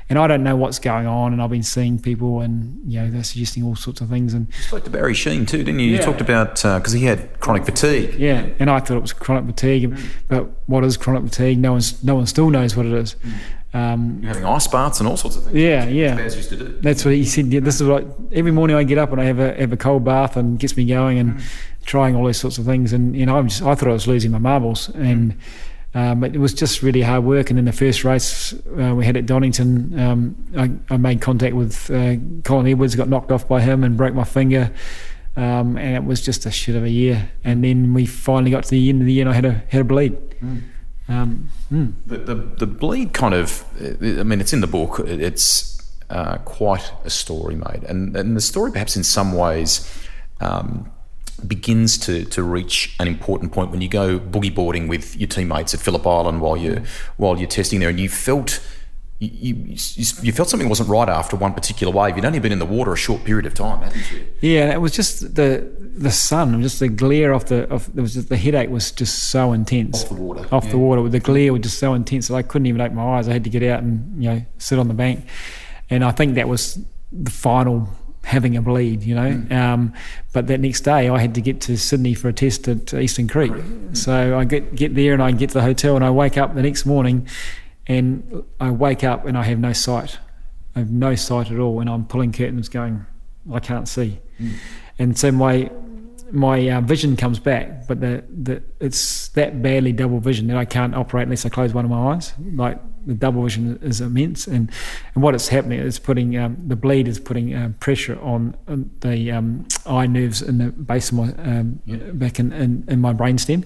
C: And I don't know what's going on, and I've been seeing people, and they're suggesting all sorts of things. And you spoke to Barry Sheen too, didn't you? You talked about because he had chronic fatigue. Yeah, and I thought it was chronic fatigue, but what is chronic fatigue? No one still knows what it is. You're having ice baths and all sorts of things. Yeah. Baz used to do. That's what he said. Yeah, this is like every morning I get up and I have a cold bath and gets me going, and trying all those sorts of things. And I thought I was losing my marbles, and. But it was just really hard work. And then the first race we had at Donington, I made contact with Colin Edwards, got knocked off by him and broke my finger, and it was just a shit of a year. And then we finally got to the end of the year, and I had a bleed. The bleed kind of, it's in the book. It's quite a story, mate, and the story perhaps in some ways begins to reach an important point when you go boogie boarding with your teammates at Phillip Island while you're testing there, and you felt something wasn't right after one particular wave. You'd only been in the water a short period of time, hadn't you? Yeah, and it was just the sun, just the glare the headache was just so intense. Off the water, the glare was just so intense that I couldn't even open my eyes. I had to get out and sit on the bank, and I think that was the final. Having a bleed, but that next day I had to get to Sydney for a test at Eastern Creek. So I get there and I get to the hotel, and I wake up the next morning, and I wake up and I have no sight. I have no sight at all, and I'm pulling curtains going, I can't see. And so my vision comes back, but it's that badly double vision that I can't operate unless I close one of my eyes. Like the double vision is immense, and what is happening is putting the bleed is putting pressure on the eye nerves in the base of my back in my brainstem,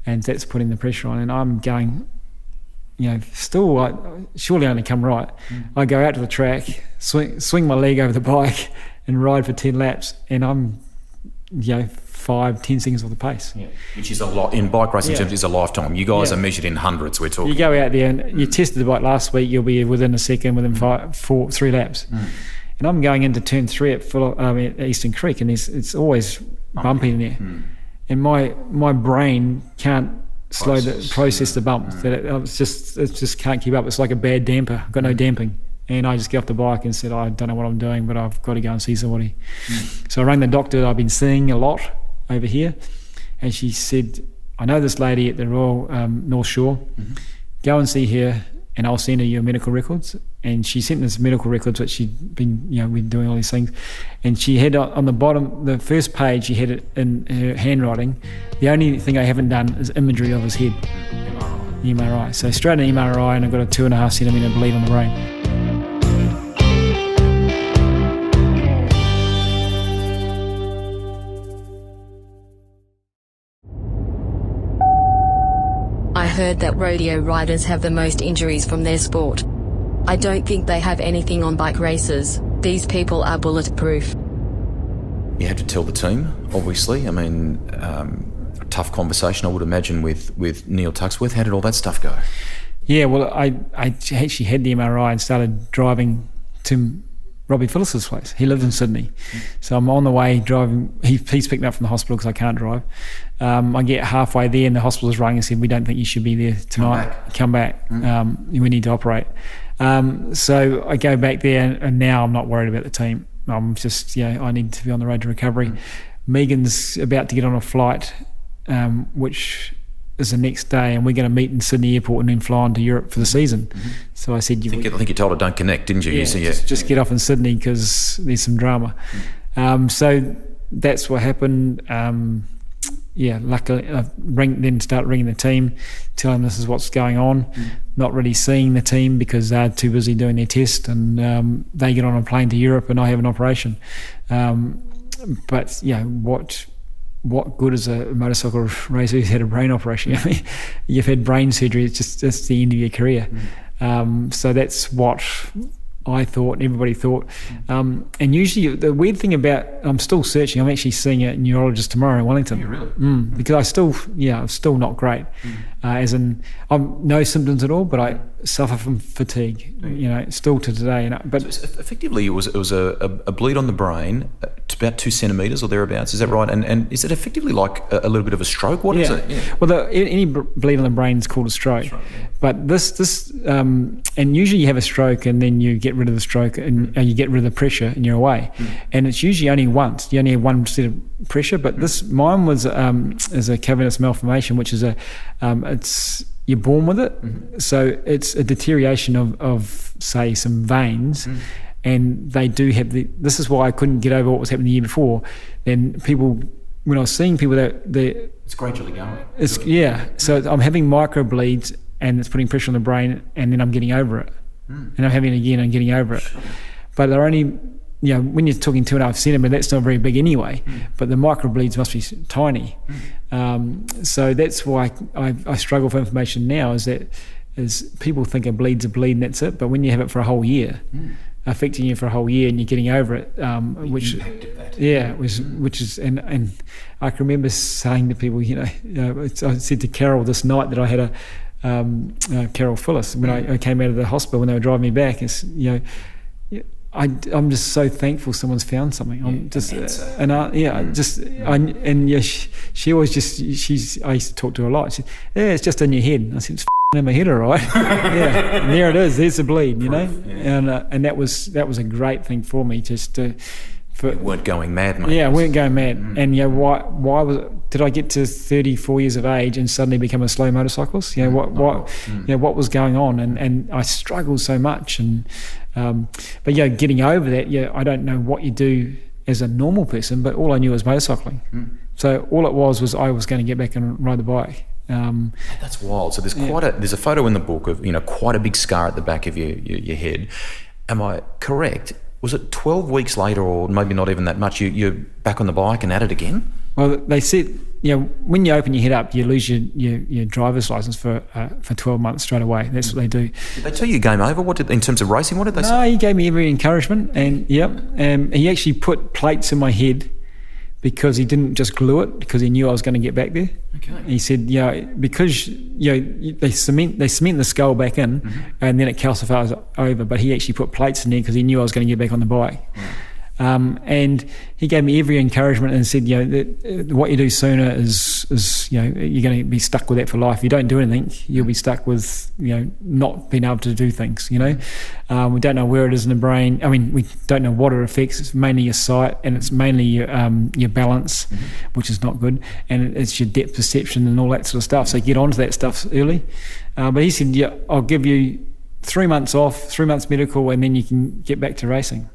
C: and that's putting the pressure on. And I'm going, still surely only come right. I go out to the track, swing my leg over the bike, and ride for 10 laps, and I'm 5-10 seconds off the pace.
B: Yeah. Which is a lot in bike racing terms, is a lifetime. You guys are measured in hundreds, we're talking.
C: You go out there and you tested the bike last week, you'll be within a second, within 3 laps. And I'm going into turn 3 at Eastern Creek, and it's always bumpy in there. And my brain can't process the bumps. That it just can't keep up. It's like a bad damper. I've got no damping. And I just get off the bike and said, I don't know what I'm doing, but I've got to go and see somebody. So I rang the doctor that I've been seeing a lot over here, and she said, I know this lady at the Royal North Shore. Go and see her, and I'll send her your medical records. And she sent us medical records, which she'd been, we'd doing all these things. And she had on the bottom, the first page, she had it in her handwriting. The only thing I haven't done is imagery of his head. MRI. So straight an MRI, and I've got a 2.5 centimetre bleed on the brain.
A: I heard that rodeo riders have the most injuries from their sport. I don't think they have anything on bike races. These people are bulletproof.
B: You had to tell the team, obviously. I mean, a tough conversation, I would imagine, with Neil Tuxworth. How did all that stuff go?
C: Yeah, well, I actually had the MRI and started driving to Robbie Phillis's place. He lives in Sydney. So I'm on the way driving. He's picked me up from the hospital because I can't drive. I get halfway there and the hospital's rung and said, we don't think you should be there tonight. Come back. We need to operate. So I go back there, and now I'm not worried about the team. I'm just, I need to be on the road to recovery. Megan's about to get on a flight, which is the next day, and we're going to meet in Sydney Airport and then fly on to Europe for the season. So I said, I think you told her don't connect, didn't you? Yeah, just get off in Sydney because there's some drama. So that's what happened. Luckily, then start ringing the team, telling them this is what's going on. Not really seeing the team because they're too busy doing their test, and they get on a plane to Europe, and I have an operation. But what good is a motorcycle racer who's had a brain operation? I mean, you've had brain surgery. That's the end of your career. So that's what I thought, and everybody thought. And usually the weird thing about, I'm still searching. I'm actually seeing a neurologist tomorrow in Wellington.
B: Oh, really?
C: Because I'm still not great. As in, I'm no symptoms at all, but I suffer from fatigue. Still to today. But
B: so effectively, it was a bleed on the brain, about 2 centimetres or thereabouts. Is that right? And is it effectively like a little bit of a stroke? What is it? Yeah.
C: Well, any bleed on the brain is called a stroke. But this and usually you have a stroke and then you get rid of the stroke and you get rid of the pressure and you're away. And it's usually only once. You only have one set of pressure. But mine was is a cavernous malformation, which is you're born with it. So it's a deterioration of say some veins. And they do have this is why I couldn't get over what was happening the year before. Then when I was seeing people
B: it's gradually going.
C: So I'm having micro bleeds and it's putting pressure on the brain, and then I'm getting over it. And I'm having it again and getting over it. But they're only, when you're talking 2.5 centimetres, that's not very big anyway. But the microbleeds must be tiny. So that's why I struggle for information now. Is people think a bleed's a bleed and that's it. But when you have it for a whole year, affecting you for a whole year, and you're getting over it, which is and I can remember saying to people, I said to Carol this night that I had Carol Phillis when I came out of the hospital when they were driving me back. I'm just so thankful someone's found something. She always I used to talk to her a lot. She said, it's just in your head. I said, it's in my head, all right. And there it is. There's the bleed, and that was a great thing for me just to.
B: You weren't going mad, mate.
C: Yeah, I weren't going mad. And why did I get to 34 years of age and suddenly become a slow motorcyclist? What was going on? And I struggled so much. But getting over that, I don't know what you do as a normal person, but all I knew was motorcycling. So all it was I was going to get back and ride the bike.
B: That's wild. So there's a photo in the book of quite a big scar at the back of your head. Am I correct? Was it 12 weeks later, or maybe not even that much? You're back on the bike and at it again?
C: Well, they said, when you open your head up, you lose your driver's license for 12 months straight away. That's what they do.
B: Did they tell you game over? In terms of racing, what did they say?
C: No, he gave me every encouragement, and he actually put plates in my head because he didn't just glue it, because he knew I was going to get back there.
B: Okay.
C: He said, because they cement the skull back in, and then it calcifies over. But he actually put plates in there because he knew I was going to get back on the bike. And he gave me every encouragement and said, that what you do sooner is you're going to be stuck with that for life. If you don't do anything, you'll be stuck with not being able to do things. We don't know where it is in the brain. I mean, we don't know what it affects. It's mainly your sight, and it's mainly your balance, which is not good, and it's your depth perception and all that sort of stuff. So get onto that stuff early. But he said, I'll give you 3 months off, 3 months medical, and then you can get back to racing.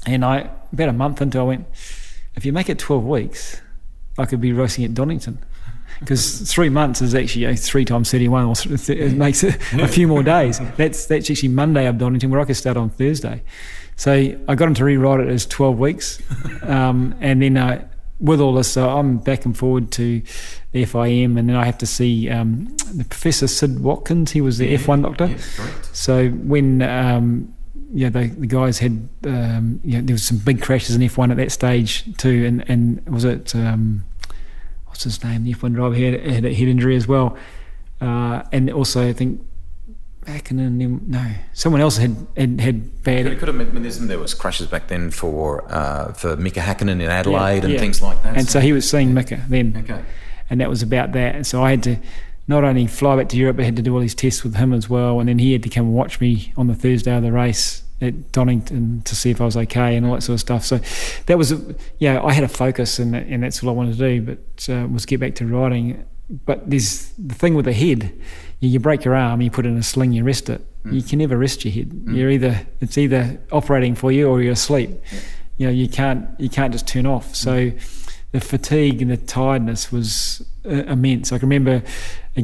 C: And about a month into, I went, if you make it 12 weeks, I could be racing at Donington. Because 3 months is actually 3 times 31, or it makes it a few more days. That's actually Monday up Donington, where I could start on Thursday. So I got him to rewrite it as 12 weeks. And then with all this, I'm back and forward to the FIM, and then I have to see the Professor Sid Watkins. He was the F1 doctor.
B: Yes, correct.
C: So when... the guys had, there was some big crashes in F1 at that stage too, and was it, what's his name, the F1 driver had a head injury as well, and also I think someone else had bad.
B: It could have been, there was crashes back then for Mika Hakkinen in Adelaide and things like that.
C: And so he was seeing Mika then,
B: okay,
C: and that was about that. And so I had to not only fly back to Europe, but had to do all these tests with him as well. And then he had to come and watch me on the Thursday of the race at Donington to see if I was okay and all that sort of stuff. So that was, I had a focus, and that's all I wanted to do, but was get back to riding. But there's the thing with the head, you break your arm, you put it in a sling, you rest it. You can never rest your head. It's either operating for you or you're asleep. You can't just turn off. So the fatigue and the tiredness was immense. I can remember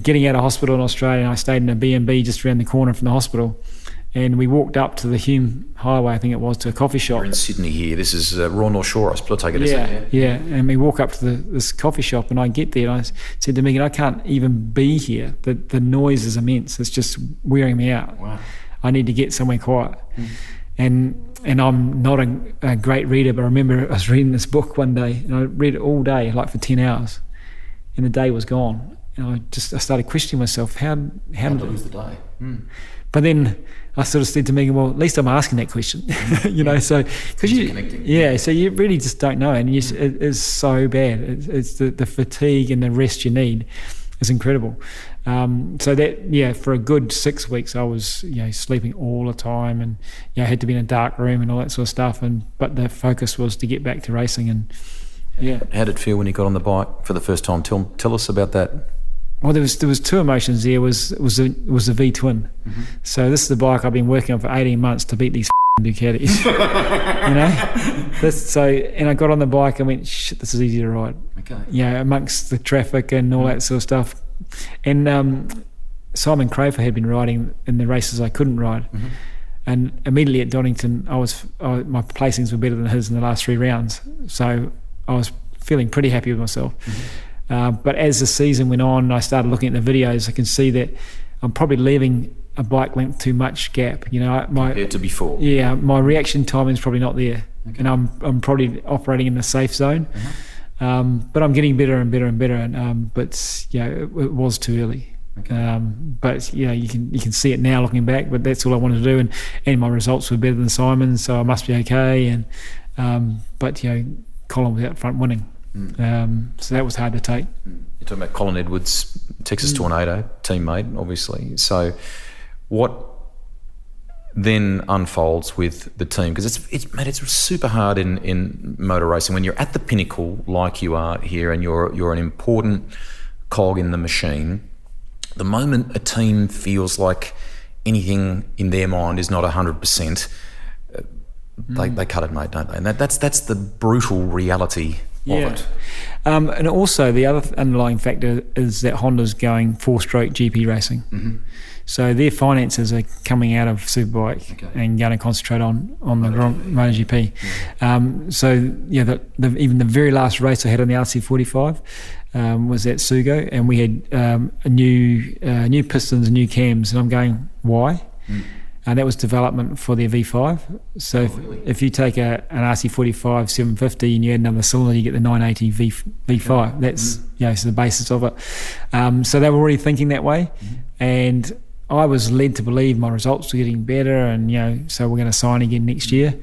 C: getting out of hospital in Australia, and I stayed in a B&B just around the corner from the hospital, and we walked up to the Hume Highway, I think it was, to a coffee shop.
B: We're in Sydney here. This is Royal North Shore, I suppose, I take it, isn't it?
C: Yeah, and we walk up to this coffee shop, and I get there, and I said to Megan, I can't even be here. The noise is immense. It's just wearing me out.
B: Wow.
C: I need to get somewhere quiet. And I'm not a great reader, but I remember I was reading this book one day, and I read it all day, like for 10 hours, and the day was gone. And I started questioning myself, how did I
B: lose the day?
C: But then I sort of said to Megan, well, at least I'm asking that question, so because so you really just don't know, and it is so bad. It's the fatigue and the rest you need is incredible. So that, for a good 6 weeks, I was, sleeping all the time, and I had to be in a dark room and all that sort of stuff. But the focus was to get back to racing, and
B: How did it feel when you got on the bike for the first time? Tell us about that.
C: Well, there was two emotions there. Was the V-twin. So this is the bike I've been working on for 18 months to beat these Ducatis. And I got on the bike and went, shit, this is easy to ride.
B: Okay.
C: Amongst the traffic and all that sort of stuff. And Simon Crafer had been riding in the races I couldn't ride. And immediately at Donington, my placings were better than his in the last 3 rounds. So I was feeling pretty happy with myself. But as the season went on, I started looking at the videos. I can see that I'm probably leaving a bike length too much gap.
B: Compared to before.
C: Yeah, my reaction time is probably not there, and I'm probably operating in the safe zone. But I'm getting better and better and better. But it was too early. But you can see it now looking back. But that's all I wanted to do, and my results were better than Simon's, so I must be okay. And but Colin was out front winning. So that was hard to take.
B: You're talking about Colin Edwards, Texas Tornado, teammate, obviously. So what then unfolds with the team? Because it's super hard in motor racing when you're at the pinnacle like you are here, and you're an important cog in the machine. The moment a team feels like anything in their mind is not 100%, they cut it, mate, don't they? And that's the brutal reality it.
C: And also the other underlying factor is that Honda's going 4-stroke GP racing.
B: Mm-hmm.
C: So their finances are coming out of Superbike and going to concentrate on the MotoGP.
B: Yeah.
C: Even the very last race I had on the RC45 was at Sugo, and we had new pistons and new cams, and I'm going, why? And that was development for their V5. So if you take an RC45 750 and you add another cylinder, you get the 980 V5. That's so the basis of it. So they were already thinking that way, and I was led to believe my results were getting better, and so we're going to sign again next year.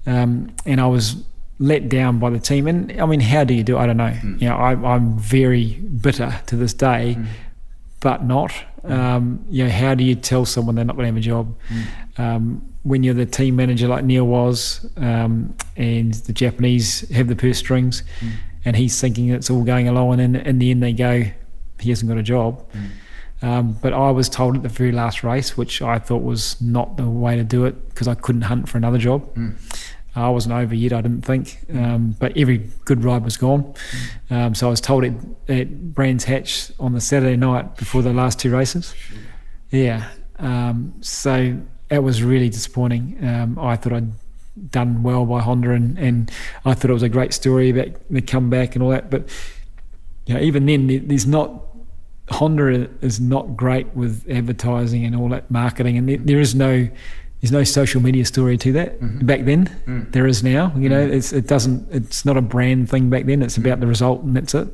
C: And I was let down by the team. And I mean, how do you do it? I don't know. I'm very bitter to this day, but not. How do you tell someone they're not going to have a job when you're the team manager like Neil was, and the Japanese have the purse strings, and he's thinking it's all going along, and in the end they go, he hasn't got a job. But I was told at the very last race, which I thought was not the way to do it, because I couldn't hunt for another job. I wasn't over yet, I didn't think, but every good ride was gone. So I was told at Brands Hatch on the Saturday night before the last 2 races. So that was really disappointing. I thought I'd done well by Honda, and I thought it was a great story about the comeback and all that. But even then, Honda is not great with advertising and all that marketing, and there's no social media story to that. Back then, there is now. It's not a brand thing back then. It's about the result, and that's it.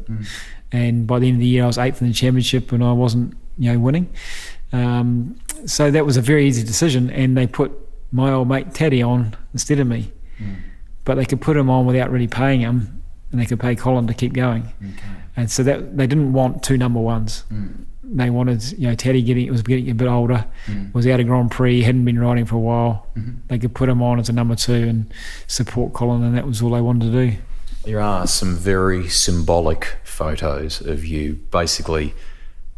C: And by the end of the year, I was 8th in the championship, and I wasn't, winning. So that was a very easy decision, and they put my old mate Taddy on instead of me. But they could put him on without really paying him, and they could pay Colin to keep going. And so that they didn't want 2 number ones. They wanted, Teddy was getting a bit older, was out of Grand Prix, hadn't been riding for a while. They could put him on as a number 2 and support Colin, and that was all they wanted to do.
B: There are some very symbolic photos of you basically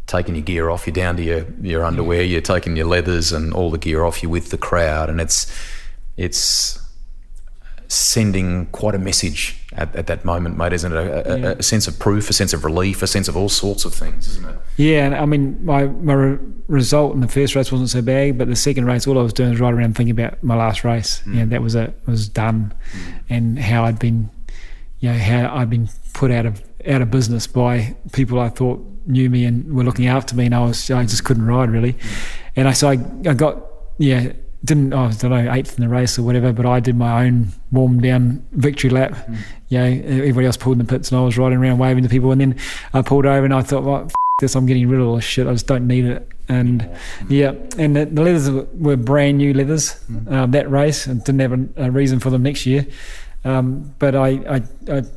B: taking your gear off. You're down to your underwear, you're taking your leathers and all the gear off, you're with the crowd, and it's sending quite a message at that moment, mate, isn't it? A sense of proof, a sense of relief, a sense of all sorts of things, isn't it?
C: Yeah, and I mean, my result in the first race wasn't so bad, but the second race, all I was doing was ride around thinking about my last race. That was done, and how I'd been put out of business by people I thought knew me and were looking after me, and I just couldn't ride really. And I got didn't, I don't know, 8th in the race or whatever, but I did my own warm down victory lap. Everybody else pulled in the pits, and I was riding around waving to people, and then I pulled over and I thought, well, this, I'm getting rid of all this shit, I just don't need it. And and the leathers were brand new leathers that race, and didn't have a reason for them next year. But I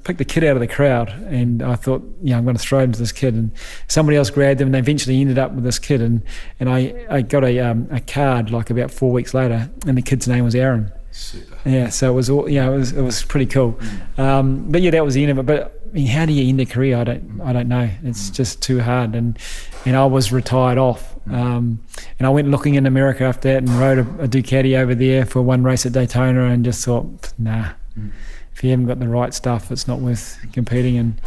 C: picked the kid out of the crowd, and I thought, I'm going to throw him to this kid, and somebody else grabbed him, and they eventually ended up with this kid, and I got a card like about 4 weeks later, and the kid's name was Aaron.
B: Super.
C: Yeah, so it was all, it was pretty cool. But that was the end of it. But I mean, how do you end a career? I don't know. It's just too hard, and I was retired off. And I went looking in America after that, and rode a Ducati over there for one race at Daytona, and just thought, nah. If you haven't got the right stuff, it's not worth competing. And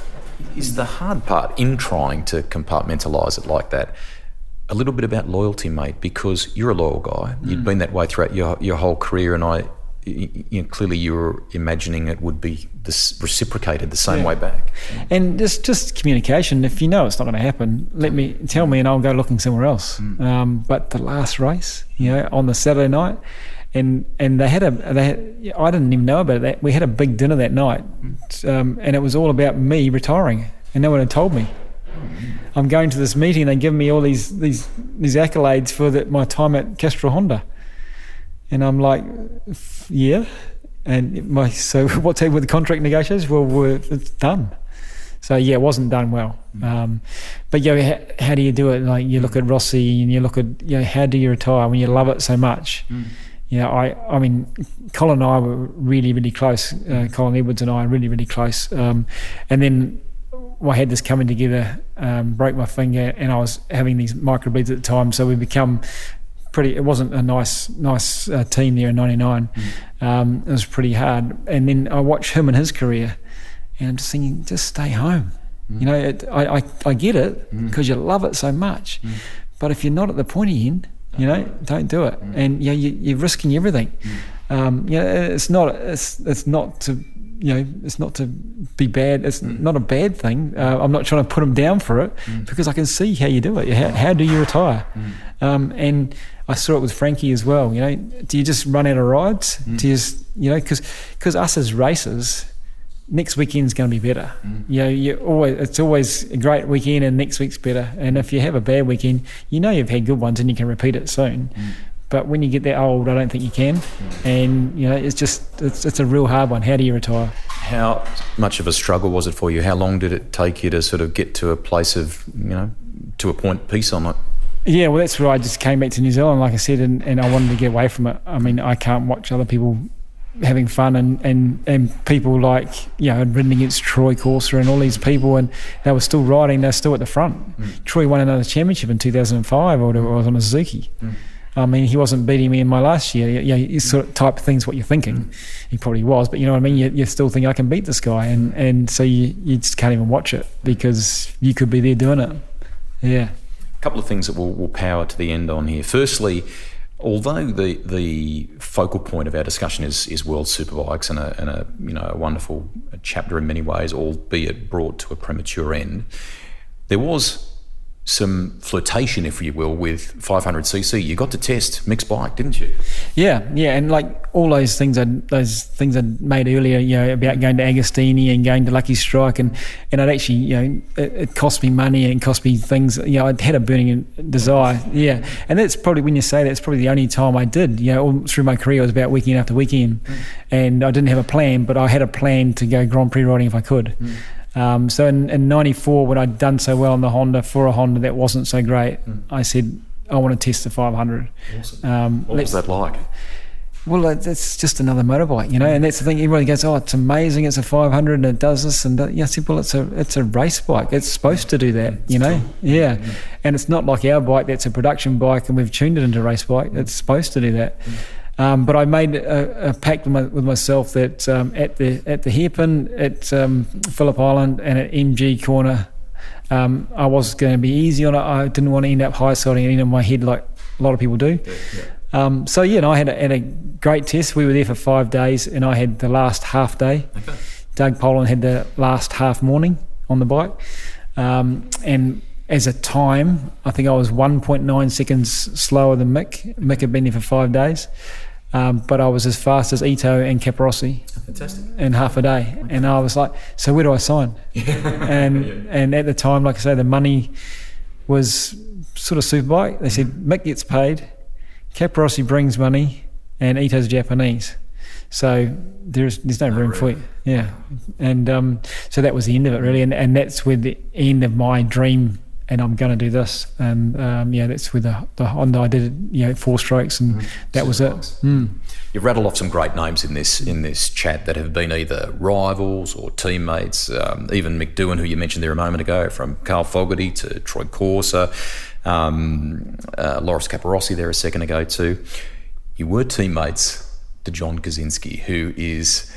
B: is the hard part in trying to compartmentalise it like that a little bit about loyalty, mate? Because you're a loyal guy. You've been that way throughout your whole career, and clearly you were imagining it would be reciprocated the same way back.
C: And just communication. If you know it's not going to happen, tell me, and I'll go looking somewhere else. But the last race, on the Saturday night. And they had I didn't even know about that. We had a big dinner that night, and it was all about me retiring, and no one had told me. I'm going to this meeting, and they give me all these accolades for my time at Castrol Honda, and I'm like, yeah. And so what's happened with the contract negotiations? Well, it's done. So it wasn't done well. But how do you do it? Like, you look at Rossi, and you look at how do you retire when you love it so much? I mean, Colin and I were really, really close. Colin Edwards and I are really, really close. And then I had this coming together, broke my finger, and I was having these microbleeds at the time. So we become it wasn't a nice team there in '99. It was pretty hard. And then I watched him and his career, And I'm just thinking, just stay home. You know, I get it because you love it so much. But if you're not at the pointy end, you know, don't do it. And you know, you're risking everything. You know, it's not to, you know, it's not to be bad. It's not a bad thing. I'm not trying to put them down for it because I can see how you do it. How do you retire? And I saw it with Frankie as well. You know, do you just run out of rides? Do you just, you know, because us as racers, next weekend's going to be better. You know, it's always a great weekend and next week's better. And if you have a bad weekend, you know you've had good ones and you can repeat it soon. But when you get that old, I don't think you can. And, you know, it's a real hard one. How do you retire?
B: How much of a struggle was it for you? How long did it take you to sort of get to a place of, you know, to a point peace on it?
C: Yeah, well, that's where I just came back to New Zealand, like I said, and I wanted to get away from it. I mean, I can't watch other people having fun and people like, you know, ridden against Troy Corser and all these people, and they were still riding, they're still at the front. Troy won another championship in 2005, or it was on a Suzuki. I mean, he wasn't beating me in my last year. You know, you sort of type of thing's what you're thinking. He probably was, but you know what I mean? You still think I can beat this guy, and so you just can't even watch it because you could be there doing it. Yeah.
B: A couple of things that we'll power to the end on here. Firstly, although the focal point of our discussion is World Superbikes and a you know, a wonderful chapter in many ways, albeit brought to a premature end, there was some flirtation, if you will, with 500cc. You got to test mixed bike, didn't you? Yeah,
C: and like all those things I made earlier, you know, about going to Agostini and going to Lucky Strike, and I'd actually, you know, it cost me money and cost me things. You know, I'd had a burning desire, and that's probably, when you say that, it's probably the only time I did. You know, all through my career, it was about weekend after weekend, and I didn't have a plan, but I had a plan to go Grand Prix riding if I could. So in 94, when I'd done so well on the Honda, for a Honda that wasn't so great, I said, I want to test the 500.
B: Awesome. What was that like?
C: Well, it's just another motorbike, you know, and that's the thing. Everybody goes, oh, it's amazing, it's a 500 and it does this and that. Yeah, I said, well, it's a race bike. It's supposed to do that, you know. Yeah. And it's not like our bike that's a production bike and we've tuned it into a race bike. It's supposed to do that. But I made a pact with myself that at the hairpin at Phillip Island and at MG Corner, I was going to be easy on it. I didn't want to end up high-siding it into my head like a lot of people do. So yeah, and I had a great test. We were there for 5 days, and I had the last half day. Okay. Doug Poland had the last half morning on the bike, and as a time, I think I was 1.9 seconds slower than Mick. Mick had been there for 5 days. But I was as fast as Ito and Caparossi.
B: Fantastic.
C: In half a day. And I was like, so where do I sign? And at the time, like I say, the money was sort of Superbike. They said, Mick gets paid, Caparossi brings money, and Ito's Japanese. So there's no room for you. Yeah. And so that was the end of it, really. And that's where the end of my dream, and I'm going to do this. And that's with the Honda. I did it, 4 strokes, and that was it.
B: You've rattled off some great names in this chat that have been either rivals or teammates. Even Mick Doohan, who you mentioned there a moment ago, from Carl Fogarty to Troy Corser, Loris Caparossi there a second ago too. You were teammates to John Kaczynski, who is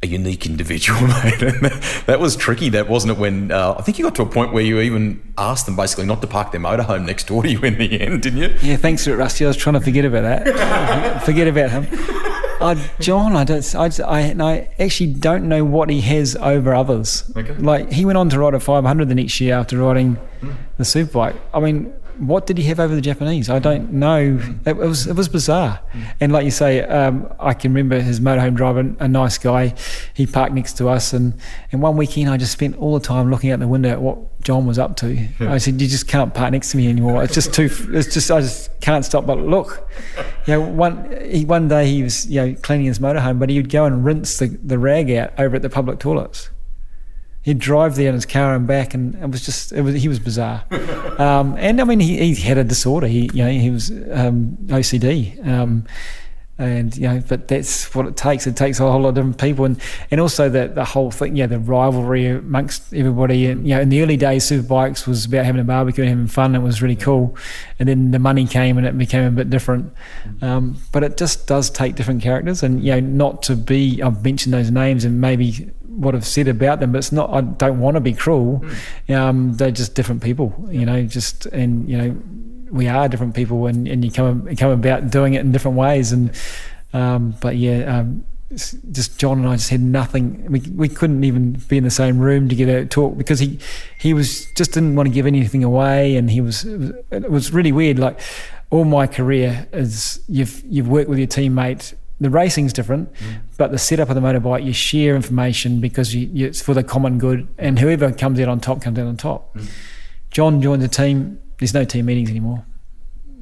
B: a unique individual, mate. And that was tricky, that wasn't it, when I think you got to a point where you even asked them basically not to park their motorhome next door to you in the end, didn't you?
C: Yeah, thanks for it, Rusty. I was trying to forget about that. Forget about him. John, I actually don't know what he has over others. Okay. Like, he went on to ride a 500 the next year after riding the Superbike. I mean, what did he have over the Japanese? I don't know. It was bizarre. And like you say, I can remember his motorhome driver, a nice guy. He parked next to us, and one weekend I just spent all the time looking out the window at what John was up to. I said, you just can't park next to me anymore. It's just I just can't stop but look. One day he was cleaning his motorhome, but he would go and rinse the rag out over at the public toilets. He'd drive there in his car and back, and he was bizarre. And I mean, he had a disorder. He was OCD, but that's what it takes. It takes a whole lot of different people, and also the whole thing, the rivalry amongst everybody. And in the early days, Superbikes was about having a barbecue and having fun. It was really cool, and then the money came, and it became a bit different. But it just does take different characters, and not to be. I've mentioned those names, and maybe would have said about them, but it's not. I don't want to be cruel. They're just different people, we are different people, and you come about doing it in different ways. And just John and I just had nothing. We couldn't even be in the same room to get a talk, because he was just didn't want to give anything away, and it was really weird. Like, all my career is you've worked with your teammate. The racing's different, but the setup of the motorbike, you share information because it's for the common good, and whoever comes out on top comes out on top. John joined the team. There's no team meetings anymore.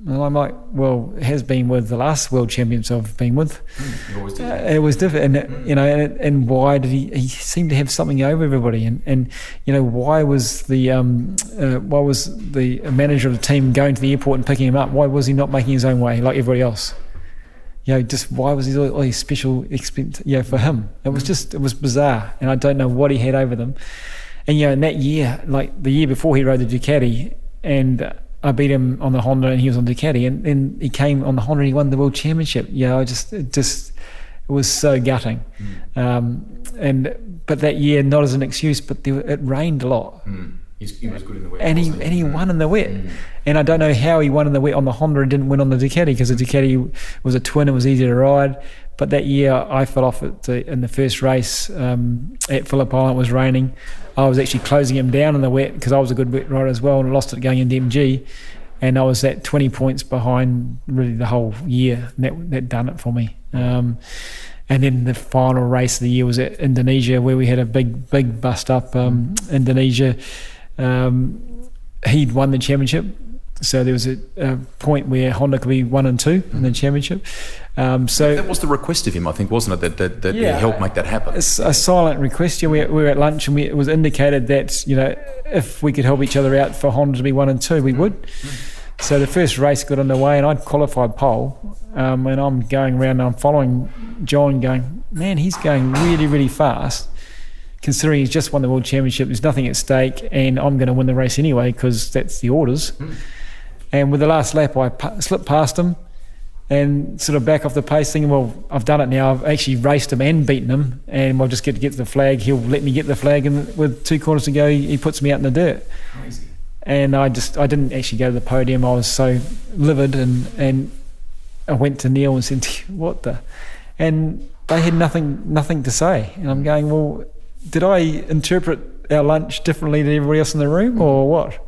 C: And I'm like, well, it has been with the last world champions I've been with. It was different, and why did he seemed to have something over everybody? And why was the manager of the team going to the airport and picking him up? Why was he not making his own way like everybody else? Just why was he all these special for him? It was bizarre, and I don't know what he had over them. And in that year, like the year before, he rode the Ducati, and I beat him on the Honda, and he was on Ducati, and then he came on the Honda and he won the world championship. It was so gutting. But that year, not as an excuse, but it rained a lot.
B: He was good in the wet,
C: and he won in the wet. And I don't know how he won in the wet on the Honda and didn't win on the Ducati, because the Ducati was a twin, it was easier to ride. But that year I fell off in the first race at Phillip Island. It was raining. I was actually closing him down in the wet because I was a good wet rider as well, and lost it going into MG. And I was at 20 points behind really the whole year. And that done it for me. And then the final race of the year was at Indonesia, where we had a big bust up. Indonesia, he'd won the championship. So there was a point where Honda could be 1 and 2 in the championship. So
B: that was the request of him, I think, wasn't it? That he helped make that happen. It's
C: a silent request. We were at lunch, and it was indicated that if we could help each other out for Honda to be 1 and 2, we would. So the first race got underway, and I'd qualified pole, and I'm going around and I'm following John, going, man, he's going really, really fast. Considering he's just won the world championship, there's nothing at stake, and I'm going to win the race anyway because that's the orders. And with the last lap, I slipped past him and sort of back off the pace, thinking, well, I've done it now. I've actually raced him and beaten him, and I'll just get to the flag. He'll let me get the flag, and with 2 corners to go, he puts me out in the dirt. Crazy. And I didn't actually go to the podium. I was so livid, and I went to Neil and said, what the? And they had nothing to say. And I'm going, well, did I interpret our lunch differently to everybody else in the room, or what?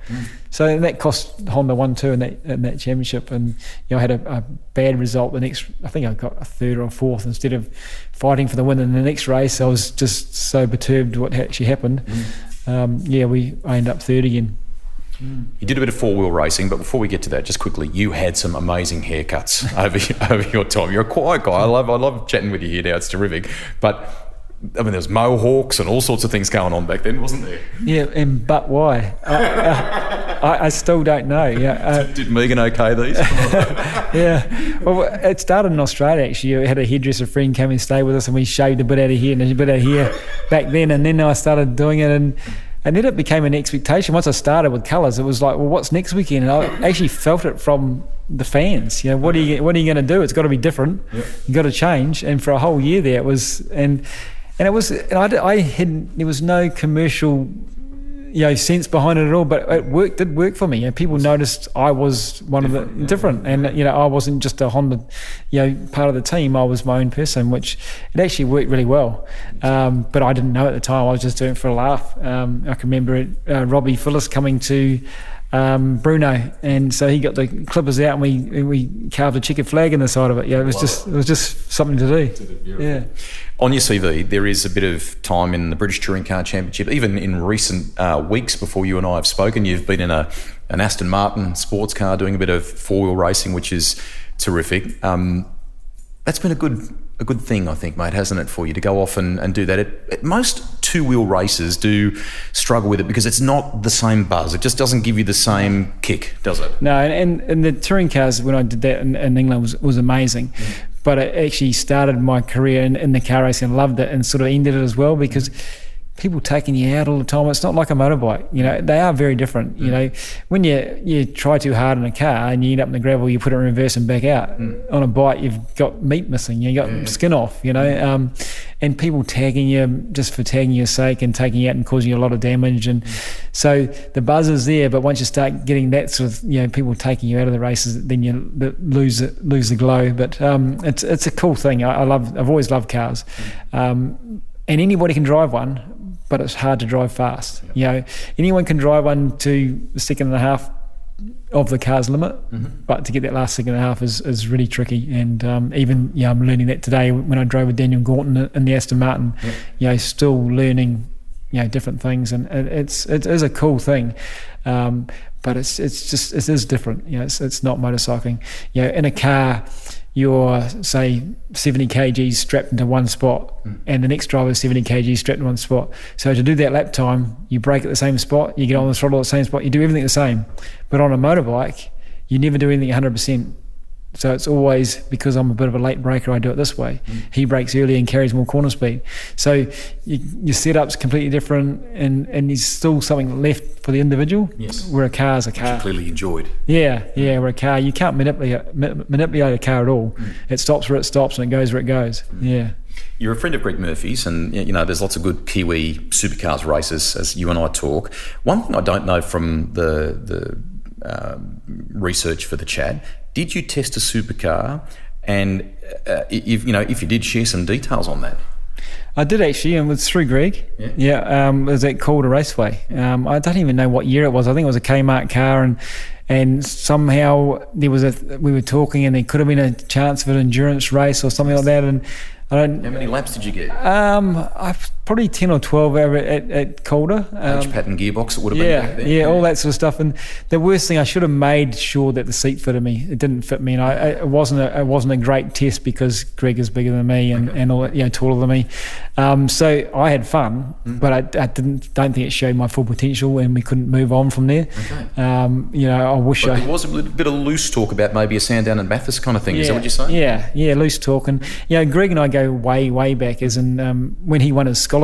C: So that cost Honda 1-2 in that championship, and I had a bad result the next. I think I got a 3rd or a 4th instead of fighting for the win in the next race. I was just so perturbed what actually happened. I ended up 3rd again.
B: You did a bit of 4-wheel racing, but before we get to that, just quickly, you had some amazing haircuts over your time. You're a quiet guy. I love chatting with you here now. It's terrific, but. I mean, there was mohawks and all sorts of things going on back then, wasn't there?
C: Yeah, but why? I still don't know.
B: Did Megan okay these?
C: Yeah. Well, it started in Australia, actually. We had a hairdresser friend come and stay with us, and we shaved a bit out of here and a bit out of here back then. And then I started doing it, and then it became an expectation. Once I started with colours, it was like, well, what's next weekend? And I actually felt it from the fans. What are you going to do? It's got to be different. Yep. You've got to change. And for a whole year there, it was... And it was, there was no commercial, sense behind it at all. But it did work for me. People noticed I was one of the different, and I wasn't just a Honda, part of the team. I was my own person, which it actually worked really well. But I didn't know at the time. I was just doing it for a laugh. I can remember Robbie Phillips coming to Bruno, and so he got the clippers out, and we carved a checkered flag in the side of it. It was just something to do. Yeah.
B: On your CV, there is a bit of time in the British Touring Car Championship. Even in recent weeks before you and I have spoken, you've been in an Aston Martin sports car doing a bit of 4-wheel racing, which is terrific. That's been a good thing, I think, mate, hasn't it, for you to go off and do that? Most 2-wheel racers do struggle with it because it's not the same buzz. It just doesn't give you the same kick, does it?
C: No, and the touring cars, when I did that in England, was amazing. But it actually started my career in the car racing, and loved it, and sort of ended it as well, because people taking you out all the time. It's not like a motorbike, they are very different. When you try too hard in a car and you end up in the gravel, you put it in reverse and back out. On a bike, you've got meat missing, you got skin off, and people tagging you just for tagging your sake and taking you out and causing you a lot of damage. And so the buzz is there, but once you start getting that sort of, people taking you out of the races, then you lose the glow. But it's a cool thing. I've always loved cars. And anybody can drive one, but it's hard to drive fast. Anyone can drive one to the second and a half of the car's limit, but to get that last second and a half is really tricky. And even I'm learning that today when I drove with Daniel Gorton in the Aston Martin. Still learning different things, and it is a cool thing. But it is different. It's not motorcycling. In a car, you're say 70 kgs strapped into one spot, and the next driver is 70 kgs strapped in one spot. So to do that lap time, you brake at the same spot, you get on the throttle at the same spot, you do everything the same. But on a motorbike, you never do anything 100%. So it's always, because I'm a bit of a late braker, I do it this way. He brakes early and carries more corner speed. So your setup's completely different, and there's still something left for the individual.
B: Yes.
C: Where a car's a car.
B: Which you clearly enjoyed.
C: Yeah. Where a car, you can't manipulate a car at all. It stops where it stops and it goes where it goes. Yeah.
B: You're a friend of Greg Murphy's, and there's lots of good Kiwi supercars races as you and I talk. One thing I don't know from the research for the chat, did you test a supercar, and if you did, share some details on that?
C: I did actually, and it was through Greg. It was at Calder Raceway. I don't even know what year it was. I think it was a Kmart car, and somehow we were talking, and there could have been a chance of an endurance race or something like that. And I don't.
B: How many laps did you get?
C: I've probably 10 or 12 over at Calder.
B: H-pattern gearbox it would have been back then.
C: Yeah, all that sort of stuff. And the worst thing, I should have made sure that the seat fitted me. It didn't fit me, and it wasn't a great test because Greg is bigger than me and all that, taller than me. So I had fun, but I don't think it showed my full potential, and we couldn't move on from there.
B: Okay.
C: I wish
B: there was a bit of loose talk about maybe a Sandown and Bathurst kind of thing. Is that what you're saying?
C: Yeah, loose talk. And Greg and I go way back, as in when he won his scholarship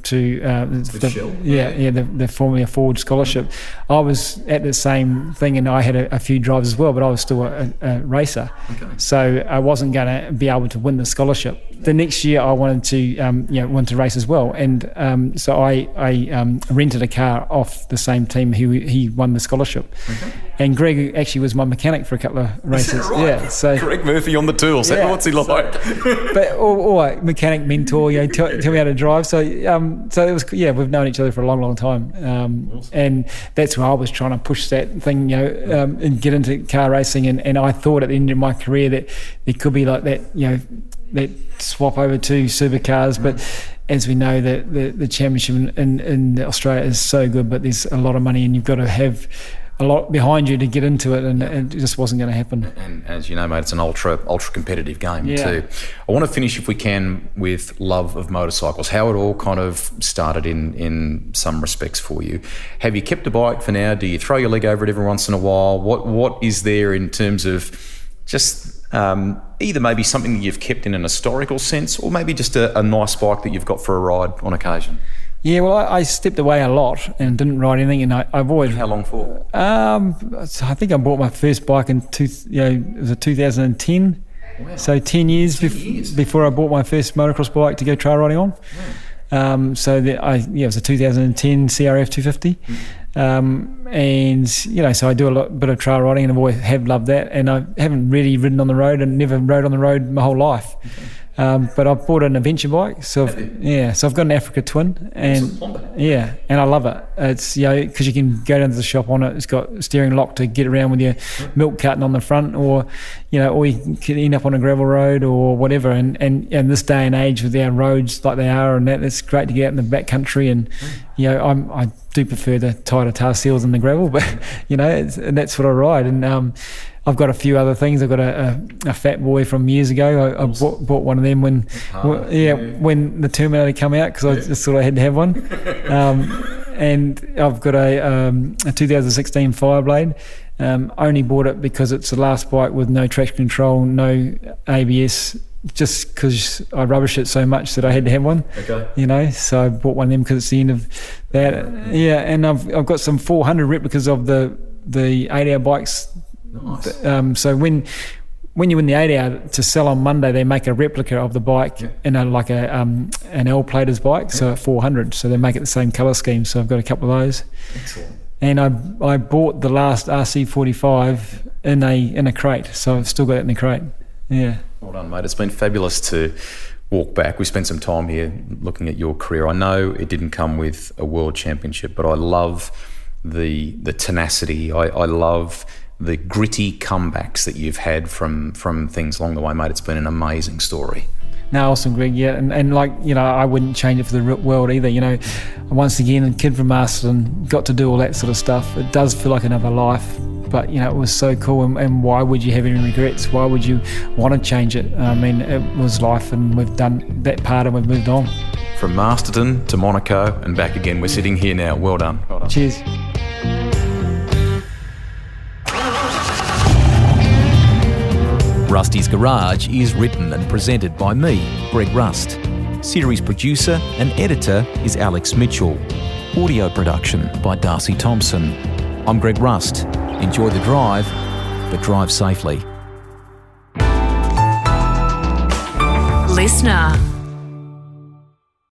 C: to the Formula Ford scholarship. I was at the same thing, and I had a few drives as well, but I was still a racer. Okay. So I wasn't going to be able to win the scholarship. The next year I wanted to race as well, and so I rented a car off the same team who he won the scholarship. Okay. And Greg actually was my mechanic for a couple of races.
B: Is that right?
C: Yeah, so
B: Greg Murphy on the tools. What's he like?
C: Or mechanic mentor, tell me how to drive. So it was, we've known each other for a long time, awesome. And that's where I was trying to push that thing, and get into car racing. And I thought at the end of my career that there could be like that, that swap over to supercars, but as we know, the championship in Australia is so good, but there's a lot of money, and you've got to have a lot behind you to get into it, and it just wasn't going to happen.
B: And as you know, mate, it's an ultra competitive game too. I want to finish, if we can, with love of motorcycles. How it all kind of started in some respects for you. Have you kept a bike for now? Do you throw your leg over it every once in a while? What is there in terms of just either maybe something that you've kept in an historical sense, or maybe just a nice bike that you've got for a ride on occasion?
C: Yeah, well, I stepped away a lot and didn't ride anything, and I've always.
B: How long for?
C: I think I bought my first bike in 2010. Wow. So 10 years before I bought my first motocross bike to go trail riding on. Wow. It was a 2010 CRF 250. And so I do a bit of trail riding, and I've always have loved that, and I haven't really ridden on the road and never rode on the road my whole life. Okay. But I've bought an adventure bike, so I've got an Africa Twin, and and I love it. It's because you can go down to the shop on it. It's got steering lock to get around with your milk carton on the front, or you can end up on a gravel road or whatever. And this day and age with our roads like they are, and it's great to get out in the back country. And I do prefer the tighter tar seals than the gravel, but and that's what I ride. And I've got a few other things. I've got a Fat Boy from years ago. I bought one of them when the Terminator came out, because I just thought I had to have one. And I've got a 2016 Fireblade. I only bought it because it's the last bike with no traction control, no ABS, just because I rubbish it so much that I had to have one.
B: Okay.
C: So I bought one of them because it's the end of that. Yeah, and I've got some 400 replicas of the 8-hour bikes.
B: Nice.
C: So when you win the 8-hour to sell on Monday, they make a replica of the bike in an L-plater's bike, so at 400. So they make it the same colour scheme. So I've got a couple of those.
B: Excellent.
C: And I bought the last RC45 in a crate, so I've still got it in the crate. Yeah.
B: Well done, mate. It's been fabulous to walk back. We spent some time here looking at your career. I know it didn't come with a world championship, but I love the tenacity. I love the gritty comebacks that you've had from things along the way, mate. It's been an amazing story.
C: No, awesome, Greg. Yeah, and like, I wouldn't change it for the world either. Once again, a kid from Marston, got to do all that sort of stuff. It does feel like another life, but it was so cool. And why would you have any regrets? Why would you want to change it? I mean, it was life, and we've done that part, and we've moved on.
B: From Masterton to Monaco and back again. We're sitting here now. Well done. Well done.
C: Cheers.
B: Rusty's Garage is written and presented by me, Greg Rust. Series producer and editor is Alex Mitchell. Audio production by Darcy Thompson. I'm Greg Rust. Enjoy the drive, but drive safely.
D: Listener.